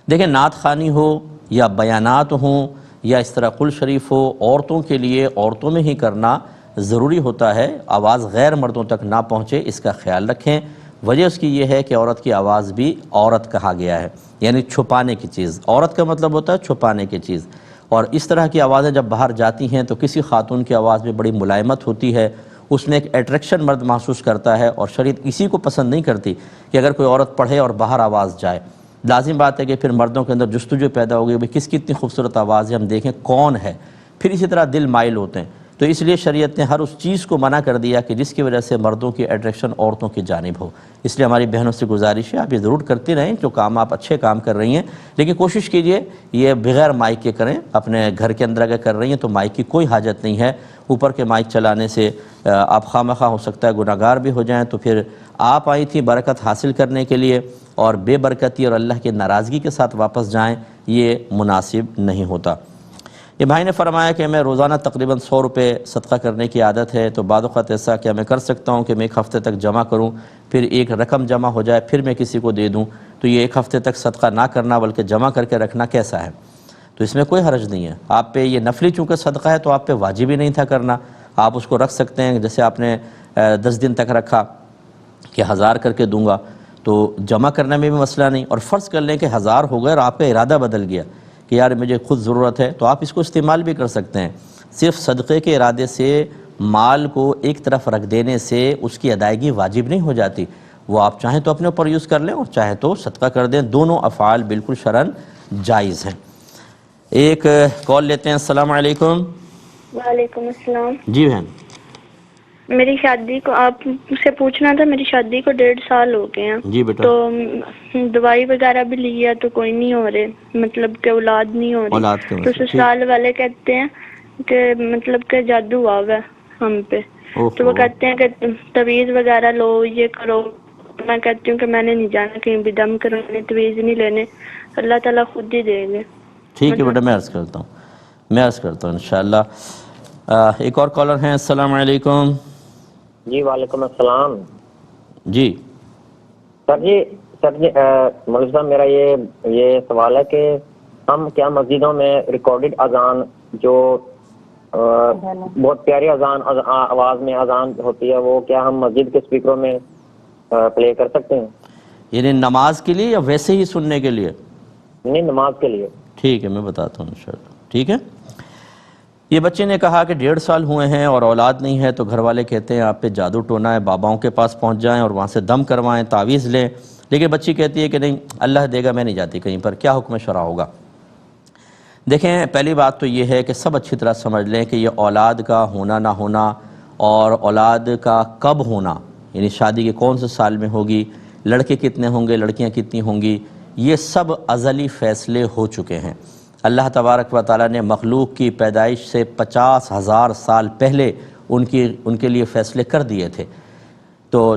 دیکھیں، نعت خوانی ہو یا بیانات ہوں یا اس طرح قل شریف ہو، عورتوں کے لیے عورتوں میں ہی کرنا ضروری ہوتا ہے، آواز غیر مردوں تک نہ پہنچے، اس کا خیال رکھیں۔ وجہ اس کی یہ ہے کہ عورت کی آواز بھی عورت کہا گیا ہے، یعنی چھپانے کی چیز، عورت کا مطلب ہوتا ہے چھپانے کی چیز، اور اس طرح کی آوازیں جب باہر جاتی ہیں تو کسی خاتون کی آواز میں بڑی ملائمت ہوتی ہے، اس میں ایک اٹریکشن مرد محسوس کرتا ہے، اور شریعت اسی کو پسند نہیں کرتی کہ اگر کوئی عورت پڑھے اور باہر آواز جائے۔ لازم بات ہے کہ پھر مردوں کے اندر جستجو پیدا ہوگی، بھئی کس کی اتنی خوبصورت آواز ہے، ہم دیکھیں کون ہے، پھر اسی طرح دل مائل ہوتے ہیں۔ تو اس لیے شریعت نے ہر اس چیز کو منع کر دیا کہ جس کی وجہ سے مردوں کی اٹریکشن عورتوں کی جانب ہو۔ اس لیے ہماری بہنوں سے گزارش ہے، آپ یہ ضرور کرتی رہیں، جو کام آپ اچھے کام کر رہی ہیں، لیکن کوشش کیجئے یہ بغیر مائک کے کریں۔ اپنے گھر کے اندر اگر کر رہی ہیں تو مائک کی کوئی حاجت نہیں ہے، اوپر کے مائک چلانے سے آپ خواہ ہو سکتا ہے گناہگار بھی ہو جائیں۔ تو پھر آپ آئی تھی برکت حاصل کرنے کے لیے اور بے برکتی اور اللہ کی ناراضگی کے ساتھ واپس جائیں، یہ مناسب نہیں ہوتا۔ یہ بھائی نے فرمایا کہ میں روزانہ تقریباً 100 روپے صدقہ کرنے کی عادت ہے، تو بعض اوقات ایسا کیا میں کر سکتا ہوں کہ میں ایک ہفتے تک جمع کروں، پھر ایک رقم جمع ہو جائے پھر میں کسی کو دے دوں؟ تو یہ ایک ہفتے تک صدقہ نہ کرنا بلکہ جمع کر کے رکھنا کیسا ہے؟ تو اس میں کوئی حرج نہیں ہے، آپ پہ یہ نفلی چونکہ صدقہ ہے تو آپ پہ واجب ہی نہیں تھا کرنا، آپ اس کو رکھ سکتے ہیں۔ جیسے آپ نے 10 دن تک رکھا کہ 1000 کر کے دوں گا، تو جمع کرنے میں بھی مسئلہ نہیں، اور فرض کر لیں کہ 1000 ہو گئے اور آپ کا ارادہ بدل گیا کہ یار مجھے خود ضرورت ہے، تو آپ اس کو استعمال بھی کر سکتے ہیں۔ صرف صدقے کے ارادے سے مال کو ایک طرف رکھ دینے سے اس کی ادائیگی واجب نہیں ہو جاتی، وہ آپ چاہیں تو اپنے اوپر یوز کر لیں اور چاہیں تو صدقہ کر دیں، دونوں افعال بالکل شرعاً جائز ہیں۔ ایک کال لیتے ہیں۔ السلام علیکم۔ وعلیکم السلام۔ جی بہن، میری شادی کو آپ سے پوچھنا تھا، میری شادی کو 1.5 سال ہو گئے ہیں۔ جی بیٹا۔ تو دوائی وغیرہ بھی لی ہے تو کوئی نہیں ہو رہے، مطلب کہ اولاد نہیں ہو اولاد رہی، کے تو مسئلے، سسرال والے کہتے ہیں کہ مطلب کہ جادو ہوا ہوا ہے ہم پہ، تو وہ اوہو، کہتے ہیں کہ تویز وغیرہ لو، یہ کرو۔ میں کہتی ہوں کہ میں نے نہیں جانا کہیں بھی دم کرانے، تویز نہیں لینے، اللہ تعالیٰ خود ہی دے گے۔ ٹھیک ہے بیٹا، میں عرض کرتا ہوں انشاءاللہ۔ ایک اور کالر ہیں۔ السلام علیکم۔ جی وعلیکم السلام۔ جی سر جی مولوی صاحب، میرا یہ سوال ہے کہ ہم کیا مسجدوں میں ریکارڈڈ اذان جو بہت پیاری اذان آواز میں اذان ہوتی ہے، وہ کیا ہم مسجد کے اسپیکروں میں پلے کر سکتے ہیں؟ یعنی نماز کے لیے یا ویسے ہی سننے کے لیے؟ نہیں، نماز کے لیے۔ ٹھیک ہے، میں بتاتا ہوں انشاءاللہ۔ ٹھیک ہے، یہ بچے نے کہا کہ 1.5 سال ہوئے ہیں اور اولاد نہیں ہے، تو گھر والے کہتے ہیں آپ پہ جادو ٹونا ہے، باباؤں کے پاس پہنچ جائیں اور وہاں سے دم کروائیں، تعویذ لیں، لیکن بچی کہتی ہے کہ نہیں، اللہ دے گا، میں نہیں جاتی کہیں پر، کیا حکم شرع ہوگا؟ دیکھیں، پہلی بات تو یہ ہے کہ سب اچھی طرح سمجھ لیں کہ یہ اولاد کا ہونا نہ ہونا اور اولاد کا کب ہونا، یعنی شادی کے کون سے سال میں ہوگی، لڑکے کتنے ہوں گے، لڑکیاں کتنی ہوں گی، یہ سب ازلی فیصلے ہو چکے ہیں۔ اللہ تبارک و تعالیٰ نے مخلوق کی پیدائش سے 50,000 سال پہلے ان کے لیے فیصلے کر دیے تھے۔ تو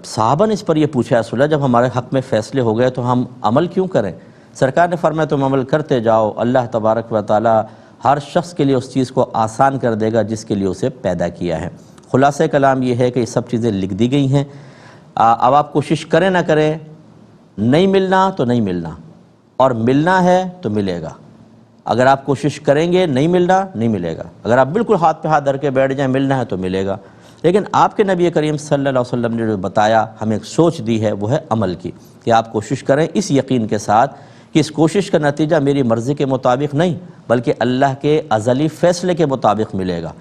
صحابہ نے اس پر یہ پوچھا، رسول اللہ جب ہمارے حق میں فیصلے ہو گئے تو ہم عمل کیوں کریں؟ سرکار نے فرمایا تم عمل کرتے جاؤ، اللہ تبارک و تعالیٰ ہر شخص کے لیے اس چیز کو آسان کر دے گا جس کے لیے اسے پیدا کیا ہے۔ خلاصہ کلام یہ ہے کہ یہ سب چیزیں لکھ دی گئی ہیں، اب آپ کوشش کریں نہ کریں، نہیں ملنا تو نہیں ملنا، اور ملنا ہے تو ملے گا۔ اگر آپ کوشش کریں گے نہیں ملنا، نہیں ملے گا، اگر آپ بالکل ہاتھ پہ ہاتھ دھر کے بیٹھ جائیں ملنا ہے تو ملے گا۔ لیکن آپ کے نبی کریم صلی اللہ علیہ وسلم نے جو بتایا، ہمیں ایک سوچ دی ہے، وہ ہے عمل کی، کہ آپ کوشش کریں اس یقین کے ساتھ کہ اس کوشش کا نتیجہ میری مرضی کے مطابق نہیں بلکہ اللہ کے ازلی فیصلے کے مطابق ملے گا۔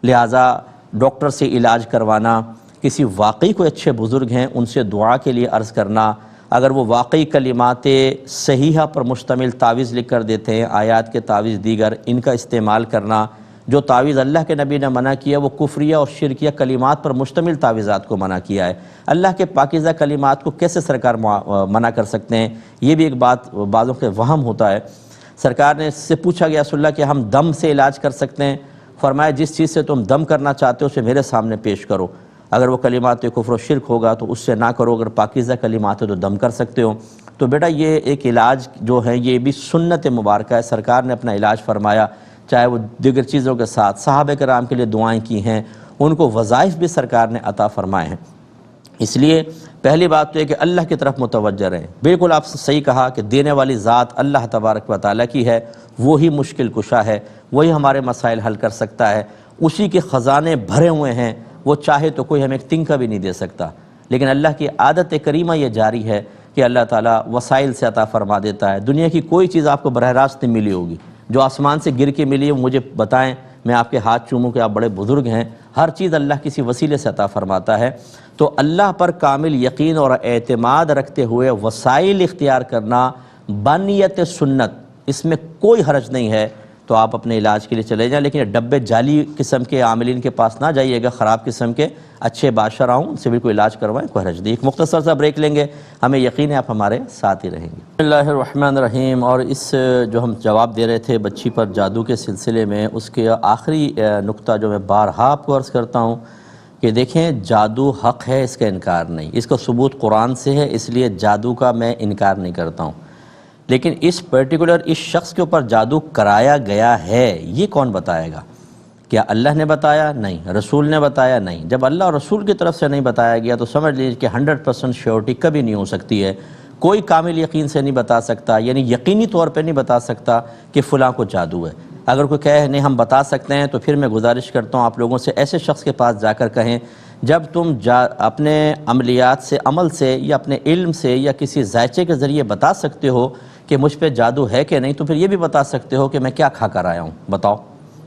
لہٰذا ڈاکٹر سے علاج کروانا، کسی واقعی کوئی اچھے بزرگ ہیں ان سے دعا کے لیے عرض کرنا، اگر وہ واقعی کلمات صحیحہ پر مشتمل تعویذ لکھ کر دیتے ہیں، آیات کے تعویذ دیگر، ان کا استعمال کرنا۔ جو تعویذ اللہ کے نبی نے منع کیا وہ کفریہ اور شرکیہ کلمات پر مشتمل تعویذات کو منع کیا ہے۔ اللہ کے پاکیزہ کلمات کو کیسے سرکار منع کر سکتے ہیں؟ یہ بھی ایک بات بعضوں کے وہم ہوتا ہے۔ سرکار نے اس سے پوچھا گیا رسول اللہ کہ ہم دم سے علاج کر سکتے ہیں؟ فرمایا جس چیز سے تم دم کرنا چاہتے ہو اسے میرے سامنے پیش کرو، اگر وہ کلمات کفر و شرک ہوگا تو اس سے نہ کرو، اگر پاکیزہ کلمات ہے تو دم کر سکتے ہو۔ تو بیٹا یہ ایک علاج جو ہے یہ بھی سنت مبارکہ ہے، سرکار نے اپنا علاج فرمایا، چاہے وہ دیگر چیزوں کے ساتھ، صحابہ کرام کے لیے دعائیں کی ہیں، ان کو وظائف بھی سرکار نے عطا فرمائے ہیں۔ اس لیے پہلی بات تو یہ کہ اللہ کی طرف متوجہ رہیں۔ بالکل آپ سے صحیح کہا کہ دینے والی ذات اللہ تبارک و تعالیٰ کی ہے، وہی مشکل کشا ہے، وہی ہمارے مسائل حل کر سکتا ہے، اسی کے خزانے بھرے ہوئے ہیں، وہ چاہے تو کوئی ہمیں تنکا بھی نہیں دے سکتا۔ لیکن اللہ کی عادت کریمہ یہ جاری ہے کہ اللہ تعالیٰ وسائل سے عطا فرما دیتا ہے۔ دنیا کی کوئی چیز آپ کو براہ راست نہیں ملی ہوگی، جو آسمان سے گر کے ملی ہے مجھے بتائیں، میں آپ کے ہاتھ چوموں کہ آپ بڑے بزرگ ہیں۔ ہر چیز اللہ کسی وسیلے سے عطا فرماتا ہے۔ تو اللہ پر کامل یقین اور اعتماد رکھتے ہوئے وسائل اختیار کرنا بنیت سنت، اس میں کوئی حرج نہیں ہے۔ تو آپ اپنے علاج کے لیے چلے جائیں، لیکن ڈبے جعلی قسم کے عاملین کے پاس نہ جائیے گا، خراب قسم کے، اچھے بادشاہ ہوں ان سے بھی کوئی علاج کروائیں، کوئی حرج نہیں۔ ایک مختصر سا بریک لیں گے، ہمیں یقین ہے آپ ہمارے ساتھ ہی رہیں گے۔ بسم اللہ الرحمن الرحیم۔ اور اس جو ہم جواب دے رہے تھے بچی پر جادو کے سلسلے میں، اس کے آخری نقطہ جو میں بارہا آپ کو عرض کرتا ہوں کہ دیکھیں جادو حق ہے، اس کا انکار نہیں، اس کا ثبوت قرآن سے ہے، اس لیے جادو کا میں انکار نہیں کرتا ہوں۔ لیکن اس پرٹیکولر اس شخص کے اوپر جادو کرایا گیا ہے، یہ کون بتائے گا؟ کیا اللہ نے بتایا؟ نہیں۔ رسول نے بتایا؟ نہیں۔ جب اللہ اور رسول کی طرف سے نہیں بتایا گیا تو سمجھ لیجیے کہ 100% شیورٹی کبھی نہیں ہو سکتی ہے، کوئی کامل یقین سے نہیں بتا سکتا، یعنی یقینی طور پہ نہیں بتا سکتا کہ فلاں کو جادو ہے۔ اگر کوئی کہے نہیں ہم بتا سکتے ہیں، تو پھر میں گزارش کرتا ہوں آپ لوگوں سے ایسے شخص کے پاس جا کر کہیں، جب تم اپنے عملیات سے، عمل سے، یا اپنے علم سے، یا کسی ذائچے کے ذریعے بتا سکتے ہو کہ مجھ پہ جادو ہے کہ نہیں، تو پھر یہ بھی بتا سکتے ہو کہ میں کیا کھا کر آیا ہوں، بتاؤ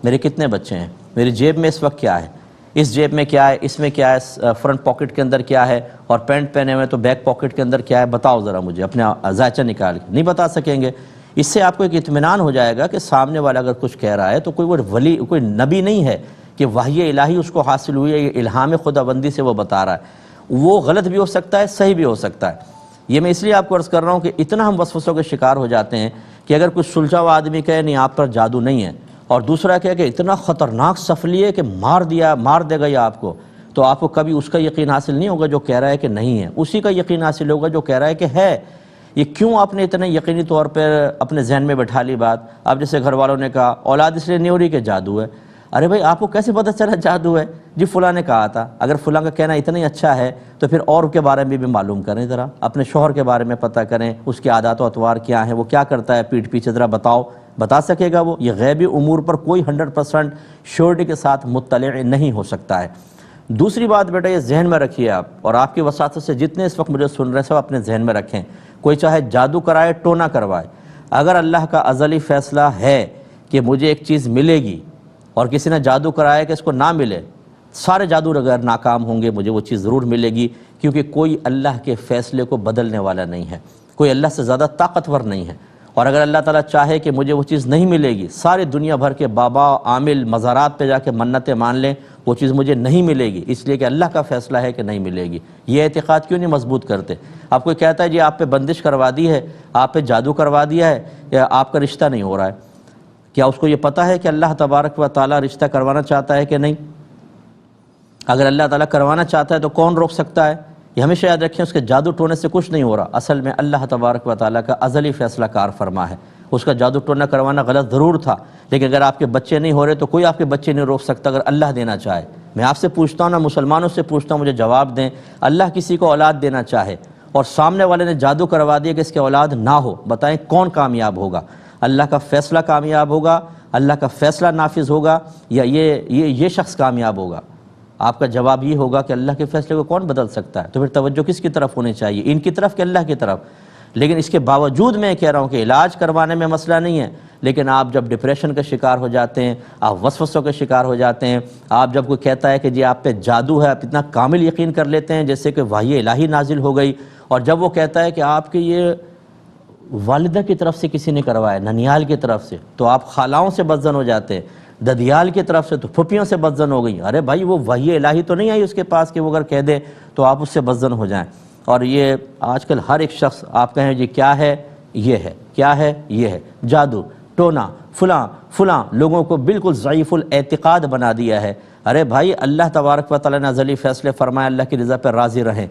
میرے کتنے بچے ہیں، میری جیب میں اس وقت کیا ہے، اس جیب میں کیا ہے، اس میں کیا ہے، فرنٹ پاکٹ کے اندر کیا ہے، اور پینٹ پہنے ہوئے تو بیک پاکٹ کے اندر کیا ہے، بتاؤ ذرا مجھے اپنا ذائچہ نکال کے۔ نہیں بتا سکیں گے۔ اس سے آپ کو ایک اطمینان ہو جائے گا کہ سامنے والا اگر کچھ کہہ رہا ہے تو کوئی ولی، کوئی نبی نہیں ہے کہ وحی الہی اس کو حاصل ہوئی ہے، یہ الہام خداوندی سے وہ بتا رہا ہے۔ وہ غلط بھی ہو سکتا ہے، صحیح بھی ہو سکتا ہے۔ یہ میں اس لیے آپ کو عرض کر رہا ہوں کہ اتنا ہم وسوسوں کے شکار ہو جاتے ہیں کہ اگر کچھ سلجھا ہوا آدمی کہے نہیں آپ پر جادو نہیں ہے، اور دوسرا کہے کہ اتنا خطرناک سفلی ہے کہ مار دے گا یہ آپ کو آپ کو کبھی اس کا یقین حاصل نہیں ہوگا جو کہہ رہا ہے کہ نہیں ہے، اسی کا یقین حاصل ہوگا جو کہہ رہا ہے کہ ہے۔ یہ کیوں آپ نے اتنے یقینی طور پر اپنے ذہن میں بٹھا لی بات؟ اب جیسے گھر والوں نے کہا اولاد اس لیے نہیں ہو رہی کہ جادو ہے۔ ارے بھائی آپ کو کیسے پتہ چلا جادو ہے؟ جی فلاں نے کہا تھا۔ اگر فلاں کا کہنا اتنا ہی اچھا ہے تو پھر اور کے بارے میں بھی معلوم کریں، ذرا اپنے شوہر کے بارے میں پتہ کریں، اس کے عادات و اطوار کیا ہیں، وہ کیا کرتا ہے پیٹھ پیچھے، ذرا بتاؤ، بتا سکے گا وہ؟ یہ غیبی امور پر کوئی 100% شیورٹی کے ساتھ مطلع نہیں ہو سکتا ہے۔ دوسری بات بیٹا یہ ذہن میں رکھیے آپ، اور آپ کی وساطت سے جتنے اس وقت مجھے سن رہے ہیں سب اپنے ذہن میں رکھیں، کوئی چاہے جادو کرائے ٹونا کروائے، اگر اللہ کا ازلی فیصلہ ہے کہ مجھے ایک چیز ملے گی اور کسی نے جادو کرایا کہ اس کو نہ ملے، سارے جادو اگر ناکام ہوں گے مجھے وہ چیز ضرور ملے گی، کیونکہ کوئی اللہ کے فیصلے کو بدلنے والا نہیں ہے، کوئی اللہ سے زیادہ طاقتور نہیں ہے۔ اور اگر اللہ تعالیٰ چاہے کہ مجھے وہ چیز نہیں ملے گی، سارے دنیا بھر کے بابا عامل مزارات پہ جا کے منتیں مان لیں، وہ چیز مجھے نہیں ملے گی، اس لیے کہ اللہ کا فیصلہ ہے کہ نہیں ملے گی۔ یہ اعتقاد کیوں نہیں مضبوط کرتے؟ آپ کوئی کہتا ہے جی آپ پہ بندش کروا دی ہے، آپ پہ جادو کروا دیا ہے، یا آپ کا رشتہ نہیں ہو رہا ہے، کیا اس کو یہ پتہ ہے کہ اللہ تبارک و تعالیٰ رشتہ کروانا چاہتا ہے کہ نہیں؟ اگر اللہ تعالیٰ کروانا چاہتا ہے تو کون روک سکتا ہے؟ یہ ہمیشہ یاد رکھیں، اس کے جادو ٹونے سے کچھ نہیں ہو رہا، اصل میں اللہ تبارک و تعالیٰ کا ازلی فیصلہ کار فرما ہے۔ اس کا جادو ٹونا کروانا غلط ضرور تھا، لیکن اگر آپ کے بچے نہیں ہو رہے تو کوئی آپ کے بچے نہیں روک سکتا اگر اللہ دینا چاہے۔ میں آپ سے پوچھتا ہوں نا، مسلمانوں سے پوچھتا ہوں، مجھے جواب دیں، اللہ کسی کو اولاد دینا چاہے اور سامنے والے نے جادو کروا دیا کہ اس کے اولاد نہ ہو، بتائیں کون کامیاب ہوگا؟ اللہ کا فیصلہ کامیاب ہوگا، اللہ کا فیصلہ نافذ ہوگا، یا یہ شخص کامیاب ہوگا؟ آپ کا جواب یہ ہوگا کہ اللہ کے فیصلے کو کون بدل سکتا ہے۔ تو پھر توجہ کس کی طرف ہونی چاہیے؟ ان کی طرف کہ اللہ کی طرف؟ لیکن اس کے باوجود میں کہہ رہا ہوں کہ علاج کروانے میں مسئلہ نہیں ہے، لیکن آپ جب ڈپریشن کا شکار ہو جاتے ہیں، آپ وسوسوں کا شکار ہو جاتے ہیں، آپ جب کوئی کہتا ہے کہ جی آپ پہ جادو ہے، آپ اتنا کامل یقین کر لیتے ہیں جیسے کہ وحی الہی نازل ہو گئی، اور جب وہ کہتا ہے کہ آپ کے یہ والدہ کی طرف سے کسی نے کروایا، ننیال کی طرف سے، تو آپ خالاؤں سے بدزن ہو جاتے ہیں، ددیال کی طرف سے تو پھپھیوں سے بدزن ہو گئی۔ ارے بھائی وہ وحی الہی تو نہیں آئی اس کے پاس کہ وہ اگر کہہ دے تو آپ اس سے بدزن ہو جائیں۔ اور یہ آج کل ہر ایک شخص آپ کہیں جی کیا ہے، یہ ہے، کیا ہے، یہ ہے، جادو ٹونا فلاں لوگوں کو بالکل ضعیف الاعتقاد بنا دیا ہے۔ ارے بھائی اللہ تبارک و تعالیٰ نے ازلی فیصلے فرمائے، اللہ کی رضا پر راضی رہیں۔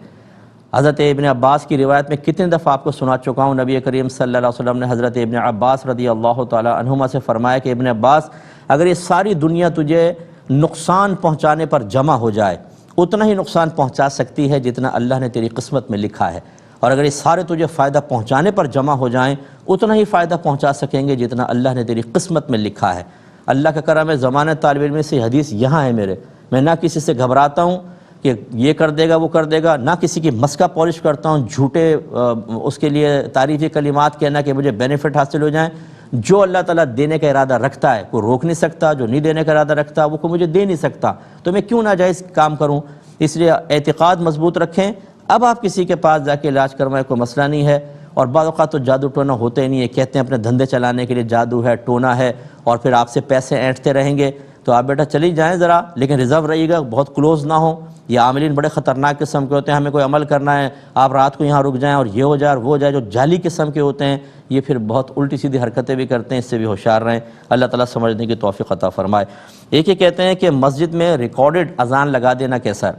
حضرت ابن عباس کی روایت میں کتنے دفعہ آپ کو سنا چکا ہوں، نبی کریم صلی اللہ علیہ وسلم نے حضرت ابن عباس رضی اللہ تعالیٰ عنہما سے فرمایا کہ ابن عباس اگر یہ ساری دنیا تجھے نقصان پہنچانے پر جمع ہو جائے اتنا ہی نقصان پہنچا سکتی ہے جتنا اللہ نے تیری قسمت میں لکھا ہے، اور اگر یہ سارے تجھے فائدہ پہنچانے پر جمع ہو جائیں اتنا ہی فائدہ پہنچا سکیں گے جتنا اللہ نے تیری قسمت میں لکھا ہے۔ اللہ کا کرم ہے، زمانہ طالب علم سے حدیث یہاں ہے میرے، میں نہ کسی سے گھبراتا ہوں کہ یہ کر دے گا وہ کر دے گا، نہ کسی کی مسکا پالش کرتا ہوں جھوٹے اس کے لیے تعریفی کلمات کہنا کہ مجھے بینیفٹ حاصل ہو جائیں۔ جو اللہ تعالیٰ دینے کا ارادہ رکھتا ہے کوئی روک نہیں سکتا، جو نہیں دینے کا ارادہ رکھتا وہ کوئی مجھے دے نہیں سکتا، تو میں کیوں ناجائز کام کروں؟ اس لیے اعتقاد مضبوط رکھیں۔ اب آپ کسی کے پاس جا کے علاج کروائیں، کوئی مسئلہ نہیں ہے، اور بعض اوقات تو جادو ٹونا ہوتے ہی نہیں ہے، کہتے ہیں اپنے دھندے چلانے کے لیے جادو ہے ٹونا ہے، اور پھر آپ سے پیسے اینٹتے رہیں گے، تو آپ بیٹا چلی جائیں ذرا، لیکن ریزرو رہیے گا، بہت کلوز نہ ہوں۔ یہ عاملین بڑے خطرناک قسم کے ہوتے ہیں، ہمیں کوئی عمل کرنا ہے آپ رات کو یہاں رک جائیں اور یہ ہو جائے اور وہ ہو جائے، جو جعلی قسم کے ہوتے ہیں یہ پھر بہت الٹی سیدھی حرکتیں بھی کرتے ہیں، اس سے بھی ہوشیار رہیں، اللہ تعالیٰ سمجھنے کی توفیق عطا فرمائے۔ ایک یہ کہتے ہیں کہ مسجد میں ریکارڈڈ اذان لگا دینا کیسا ہے؟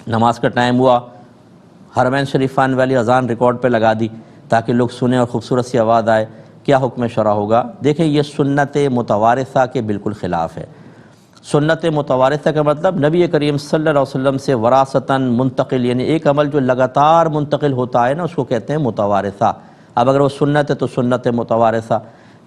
نماز کا ٹائم ہوا، حرمین شریفان والی اذان ریکارڈ پہ لگا دی تاکہ لوگ سنیں اور خوبصورت سی آواز آئے، کیا حکم شرع ہوگا؟ دیکھیں یہ سنت متوارثہ کے بالکل خلاف ہے۔ سنت متوارثہ کا مطلب نبی کریم صلی اللہ علیہ وسلم سے وراثتاً منتقل، یعنی ایک عمل جو لگاتار منتقل ہوتا ہے نا اس کو کہتے ہیں متوارثہ۔ اب اگر وہ سنت ہے تو سنت متوارثہ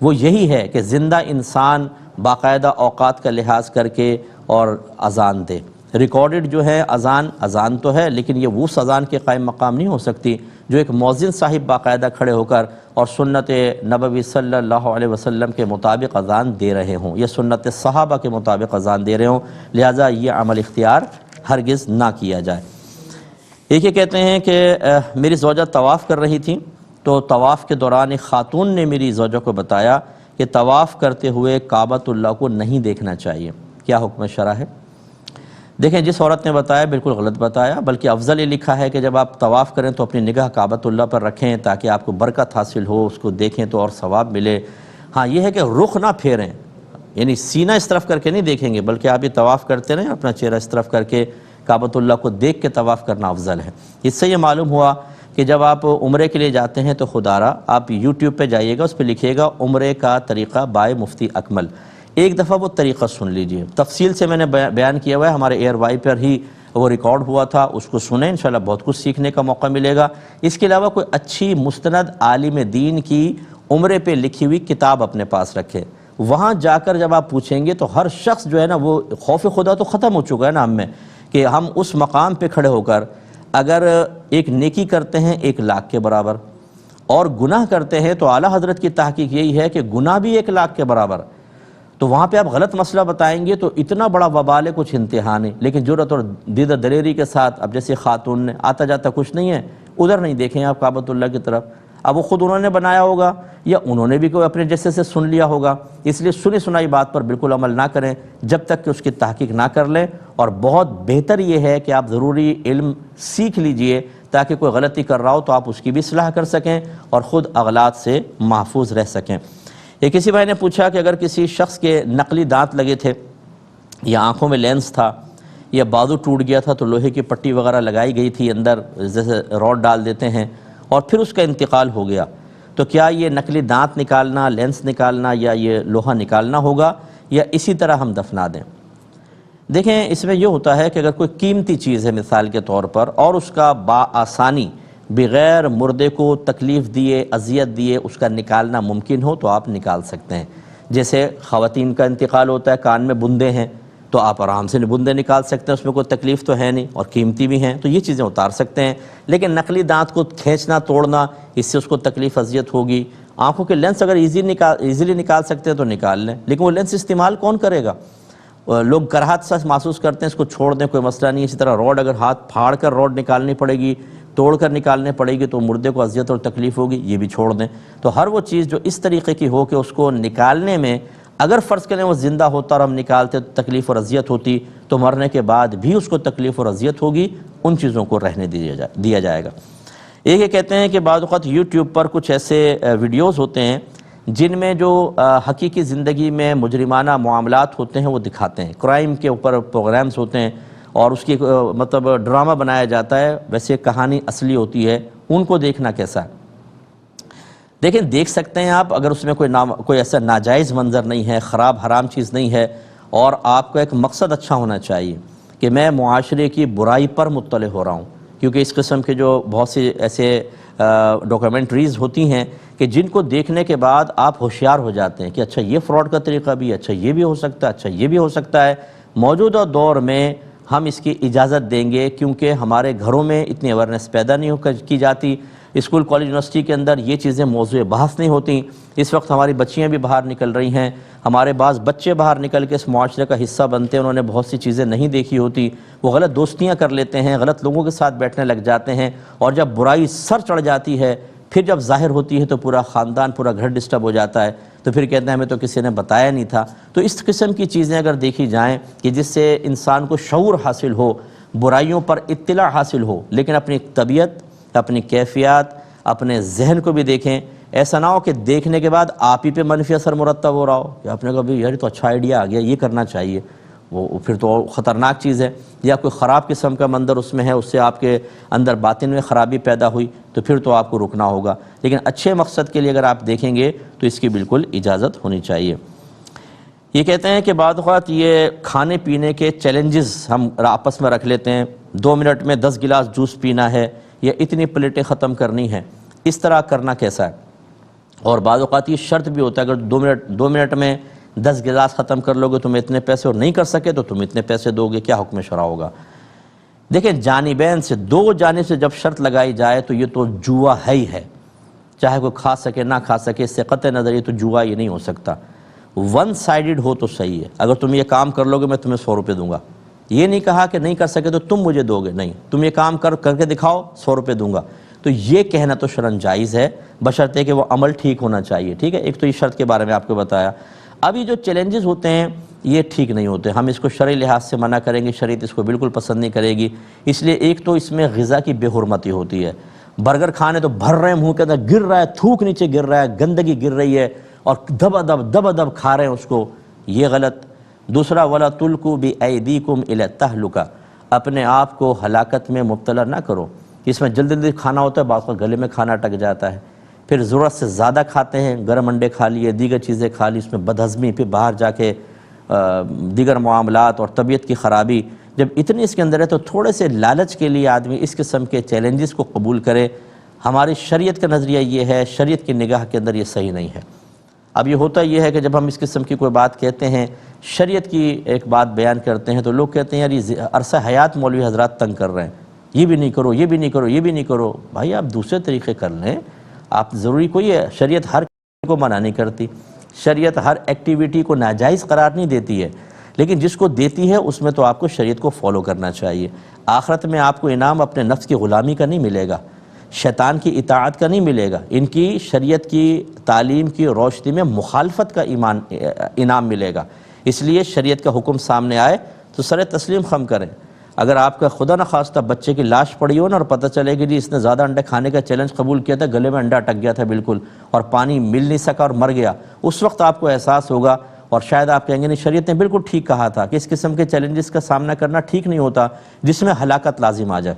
وہ یہی ہے کہ زندہ انسان باقاعدہ اوقات کا لحاظ کر کے اور اذان دے۔ ریکارڈڈ جو ہے اذان تو ہے، لیکن یہ اس اذان کے قائم مقام نہیں ہو سکتی جو ایک مؤذن صاحب باقاعدہ کھڑے ہو کر اور سنت نبوی صلی اللہ علیہ وسلم کے مطابق اذان دے رہے ہوں، یہ سنت صحابہ کے مطابق اذان دے رہے ہوں، لہٰذا یہ عمل اختیار ہرگز نہ کیا جائے۔ ایک یہ کہتے ہیں کہ میری زوجہ طواف کر رہی تھی تو طواف کے دوران ایک خاتون نے میری زوجہ کو بتایا کہ طواف کرتے ہوئے کعبۃ اللہ کو نہیں دیکھنا چاہیے، کیا حکم شرع ہے؟ دیکھیں جس عورت نے بتایا بالکل غلط بتایا، بلکہ افضل یہ لکھا ہے کہ جب آپ طواف کریں تو اپنی نگاہ کعبۃ اللہ پر رکھیں تاکہ آپ کو برکت حاصل ہو، اس کو دیکھیں تو اور ثواب ملے۔ ہاں یہ ہے کہ رخ نہ پھیریں، یعنی سینہ اس طرف کر کے نہیں دیکھیں گے، بلکہ آپ یہ طواف کرتے رہیں اپنا چہرہ اس طرف کر کے کعبۃ اللہ کو دیکھ کے طواف کرنا افضل ہے۔ اس سے یہ معلوم ہوا کہ جب آپ عمرے کے لیے جاتے ہیں تو خدا را آپ یوٹیوب پہ جائیے گا، اس پہ لکھیے گا عمرے کا طریقہ بائے مفتی اکمل، ایک دفعہ وہ طریقہ سن لیجئے، تفصیل سے میں نے بیان کیا ہوا ہے، ہمارے ایئر وائی پر ہی وہ ریکارڈ ہوا تھا، اس کو سنیں، انشاءاللہ بہت کچھ سیکھنے کا موقع ملے گا۔ اس کے علاوہ کوئی اچھی مستند عالم دین کی عمرے پہ لکھی ہوئی کتاب اپنے پاس رکھیں، وہاں جا کر جب آپ پوچھیں گے تو ہر شخص جو ہے نا وہ خوف خدا تو ختم ہو چکا ہے نا ہم میں، کہ ہم اس مقام پہ کھڑے ہو کر اگر ایک نیکی کرتے ہیں 1,00,000 کے برابر اور گناہ کرتے ہیں تو اعلیٰ حضرت کی تحقیق یہی ہے کہ گناہ بھی 1,00,000 کے برابر، تو وہاں پہ آپ غلط مسئلہ بتائیں گے تو اتنا بڑا وبال ہے، کچھ انتہا نہیں۔ لیکن جرأت اور دیدہ دلیری کے ساتھ اب جیسے خاتون نے آتا جاتا کچھ نہیں ہے، ادھر نہیں دیکھیں آپ کعبۃ اللہ کی طرف، اب وہ خود انہوں نے بنایا ہوگا یا انہوں نے بھی کوئی اپنے جیسے سے سن لیا ہوگا، اس لیے سنی سنائی بات پر بالکل عمل نہ کریں جب تک کہ اس کی تحقیق نہ کر لیں، اور بہت بہتر یہ ہے کہ آپ ضروری علم سیکھ لیجئے تاکہ کوئی غلطی کر رہا ہو تو آپ اس کی بھی اصلاح کر سکیں اور خود اغلاط سے محفوظ رہ سکیں۔ ایک کسی بھائی نے پوچھا کہ اگر کسی شخص کے نقلی دانت لگے تھے یا آنکھوں میں لینس تھا یا بازو ٹوٹ گیا تھا تو لوہے کی پٹی وغیرہ لگائی گئی تھی اندر جیسے راڈ ڈال دیتے ہیں اور پھر اس کا انتقال ہو گیا، تو کیا یہ نقلی دانت نکالنا، لینس نکالنا یا یہ لوہا نکالنا ہوگا یا اسی طرح ہم دفنا دیں؟ دیکھیں اس میں یہ ہوتا ہے کہ اگر کوئی قیمتی چیز ہے مثال کے طور پر اور اس کا بآسانی بغیر مردے کو تکلیف دیے اذیت دیے اس کا نکالنا ممکن ہو تو آپ نکال سکتے ہیں، جیسے خواتین کا انتقال ہوتا ہے، کان میں بندے ہیں تو آپ آرام سے بندے نکال سکتے ہیں، اس میں کوئی تکلیف تو ہے نہیں اور قیمتی بھی ہیں تو یہ چیزیں اتار سکتے ہیں، لیکن نقلی دانت کو کھینچنا توڑنا اس سے اس کو تکلیف اذیت ہوگی۔ آنکھوں کے لینس اگر ایزیلی نکال سکتے ہیں تو نکال لیں، لیکن وہ لینس استعمال کون کرے گا؟ لوگ کراہت سے محسوس کرتے ہیں اس کو چھوڑ دیں کوئی مسئلہ نہیں، اسی طرح روڈ اگر ہاتھ پھاڑ کر روڈ نکالنی پڑے گی، توڑ کر نکالنے پڑے گی تو مردے کو اذیت اور تکلیف ہوگی، یہ بھی چھوڑ دیں۔ تو ہر وہ چیز جو اس طریقے کی ہو کہ اس کو نکالنے میں اگر فرض کریں وہ زندہ ہوتا اور ہم نکالتے تو تکلیف اور اذیت ہوتی تو مرنے کے بعد بھی اس کو تکلیف اور اذیت ہوگی، ان چیزوں کو رہنے دیا جائے گا۔ ایک یہ کہتے ہیں کہ بعض اوقات یوٹیوب پر کچھ ایسے ویڈیوز ہوتے ہیں جن میں جو حقیقی زندگی میں مجرمانہ معاملات ہوتے ہیں وہ دکھاتے ہیں، کرائم کے اوپر پروگرامز ہوتے ہیں اور اس کی مطلب ڈرامہ بنایا جاتا ہے، ویسے کہانی اصلی ہوتی ہے، ان کو دیکھنا کیسا ہے؟ دیکھیں دیکھ سکتے ہیں آپ اگر اس میں کوئی ایسا ناجائز منظر نہیں ہے، خراب حرام چیز نہیں ہے اور آپ کا ایک مقصد اچھا ہونا چاہیے کہ میں معاشرے کی برائی پر مطلع ہو رہا ہوں، کیونکہ اس قسم کے جو بہت سی ایسے ڈاکیومنٹریز ہوتی ہیں کہ جن کو دیکھنے کے بعد آپ ہوشیار ہو جاتے ہیں کہ اچھا یہ فراڈ کا طریقہ بھی، اچھا یہ بھی ہو سکتا ہے، اچھا یہ بھی ہو سکتا ہے۔ موجودہ دور میں ہم اس کی اجازت دیں گے کیونکہ ہمارے گھروں میں اتنی اویئرنیس پیدا نہیں کی جاتی، اسکول کالج یونیورسٹی کے اندر یہ چیزیں موضوع بحث نہیں ہوتی۔ اس وقت ہماری بچیاں بھی باہر نکل رہی ہیں، ہمارے بعض بچے باہر نکل کے اس معاشرے کا حصہ بنتے ہیں، انہوں نے بہت سی چیزیں نہیں دیکھی ہوتی، وہ غلط دوستیاں کر لیتے ہیں، غلط لوگوں کے ساتھ بیٹھنے لگ جاتے ہیں، اور جب برائی سر چڑھ جاتی ہے پھر جب ظاہر ہوتی ہے تو پورا خاندان، پورا گھر ڈسٹرب ہو جاتا ہے، تو پھر کہتے ہیں ہمیں تو کسی نے بتایا نہیں تھا۔ تو اس قسم کی چیزیں اگر دیکھی جائیں کہ جس سے انسان کو شعور حاصل ہو، برائیوں پر اطلاع حاصل ہو، لیکن اپنی طبیعت، اپنی کیفیات، اپنے ذہن کو بھی دیکھیں۔ ایسا نہ ہو کہ دیکھنے کے بعد آپ ہی پہ منفی اثر مرتب ہو رہا ہو، یا آپ نے کہا بھی یار تو اچھا آئیڈیا آ گیا، یہ کرنا چاہیے، وہ پھر تو خطرناک چیز ہے۔ یا کوئی خراب قسم کا منظر اس میں ہے، اس سے آپ کے اندر باطن میں خرابی پیدا ہوئی، تو پھر تو آپ کو رکنا ہوگا۔ لیکن اچھے مقصد کے لیے اگر آپ دیکھیں گے تو اس کی بالکل اجازت ہونی چاہیے۔ یہ کہتے ہیں کہ بعض اوقات یہ کھانے پینے کے چیلنجز ہم آپس میں رکھ لیتے ہیں، 2 منٹ میں 10 گلاس جوس پینا ہے یا اتنی پلیٹیں ختم کرنی ہیں، اس طرح کرنا کیسا ہے؟ اور بعض اوقات یہ شرط بھی ہوتا ہے اگر 2 منٹ میں 10 گلاس ختم کر لو گے تم اتنے پیسے، اور نہیں کر سکے تو تم اتنے پیسے دو گے، کیا حکم شرع ہوگا؟ دیکھیں جانبین سے، دو جانب سے جب شرط لگائی جائے تو یہ تو جوا ہے ہی ہے، چاہے کوئی کھا سکے نہ کھا سکے، اس سے قطع نظر یہ تو جوا یہ نہیں ہو سکتا۔ 1 سائیڈڈ ہو تو صحیح ہے، اگر تم یہ کام کر لو گے میں تمہیں 100 روپے دوں گا، یہ نہیں کہا کہ نہیں کر سکے تو تم مجھے دو گے، نہیں، تم یہ کام کر کے دکھاؤ 100 روپے دوں گا، تو یہ کہنا تو شرعاً جائز ہے، بشرطے کہ وہ عمل ٹھیک ہونا چاہیے، ٹھیک ہے۔ ایک تو یہ شرط کے بارے میں آپ کو بتایا۔ اب یہ جو چیلنجز ہوتے ہیں یہ ٹھیک نہیں ہوتے، ہم اس کو شرعی لحاظ سے منع کریں گے، شریعت اس کو بالکل پسند نہیں کرے گی۔ اس لیے ایک تو اس میں غذا کی بے حرمتی ہوتی ہے، برگر کھانے تو بھر رہے ہیں منہ کے اندر، گر رہا ہے، تھوک نیچے گر رہا ہے، گندگی گر رہی ہے، اور دبا دب کھا رہے ہیں اس کو، یہ غلط۔ دوسرا وَلَا تُلْقُوا بِأَيْدِيكُمْ إِلَى التَّهْلُكَةِ، اپنے آپ کو ہلاکت میں مبتلا نہ کرو۔ اس میں جلدی کھانا ہوتا ہے، بعض کا گلے میں کھانا اٹک جاتا ہے، پھر ضرورت سے زیادہ کھاتے ہیں، گرم انڈے کھا لیے، دیگر چیزیں کھا لی، اس میں بدہضمی، پھر باہر جا کے دیگر معاملات اور طبیعت کی خرابی، جب اتنی اس کے اندر ہے تو تھوڑے سے لالچ کے لیے آدمی اس قسم کے چیلنجز کو قبول کرے۔ ہماری شریعت کا نظریہ یہ ہے، شریعت کی نگاہ کے اندر یہ صحیح نہیں ہے۔ اب یہ ہوتا یہ ہے کہ جب ہم اس قسم کی کوئی بات کہتے ہیں، شریعت کی ایک بات بیان کرتے ہیں، تو لوگ کہتے ہیں یار یہ عرصہ حیات مولوی حضرات تنگ کر رہے ہیں، یہ بھی نہیں کرو، یہ بھی نہیں کرو، یہ بھی نہیں کرو۔ بھائی آپ دوسرے طریقے کر لیں، آپ ضروری کوئی ہے، شریعت ہر کو منع نہیں کرتی، شریعت ہر ایکٹیویٹی کو ناجائز قرار نہیں دیتی ہے، لیکن جس کو دیتی ہے اس میں تو آپ کو شریعت کو فالو کرنا چاہیے۔ آخرت میں آپ کو انعام اپنے نفس کی غلامی کا نہیں ملے گا، شیطان کی اطاعت کا نہیں ملے گا، ان کی شریعت کی تعلیم کی روشنی میں مخالفت کا انعام ملے گا۔ اس لیے شریعت کا حکم سامنے آئے تو سر تسلیم خم کریں۔ اگر آپ کا خدا نخواستہ بچے کی لاش پڑی ہو نا اور پتہ چلے کہ جی اس نے زیادہ انڈے کھانے کا چیلنج قبول کیا تھا، گلے میں انڈا اٹک گیا تھا بالکل، اور پانی مل نہیں سکا اور مر گیا، اس وقت آپ کو احساس ہوگا، اور شاید آپ کہیں گے نہیں شریعت نے بالکل ٹھیک کہا تھا کہ اس قسم کے چیلنجز کا سامنا کرنا ٹھیک نہیں ہوتا جس میں ہلاکت لازم آ جائے۔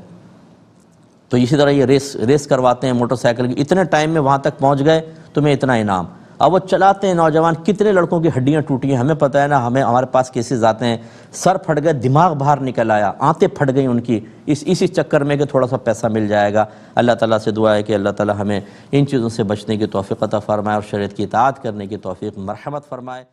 تو اسی طرح یہ ریس کرواتے ہیں موٹر سائیکل کی، اتنے ٹائم میں وہاں تک پہنچ گئے تمہیں اتنا انعام۔ اب وہ چلاتے ہیں نوجوان، کتنے لڑکوں کی ہڈیاں ٹوٹی ہیں، ہمیں پتہ ہے نا، ہمارے پاس کیسز آتے ہیں، سر پھٹ گئے، دماغ باہر نکل آیا، آنتیں پھٹ گئی ان کی، اسی چکر میں کہ تھوڑا سا پیسہ مل جائے گا۔ اللہ تعالیٰ سے دعا ہے کہ اللہ تعالیٰ ہمیں ان چیزوں سے بچنے کی توفیق عطا فرمائے اور شریعت کی اطاعت کرنے کی توفیق مرحمت فرمائے۔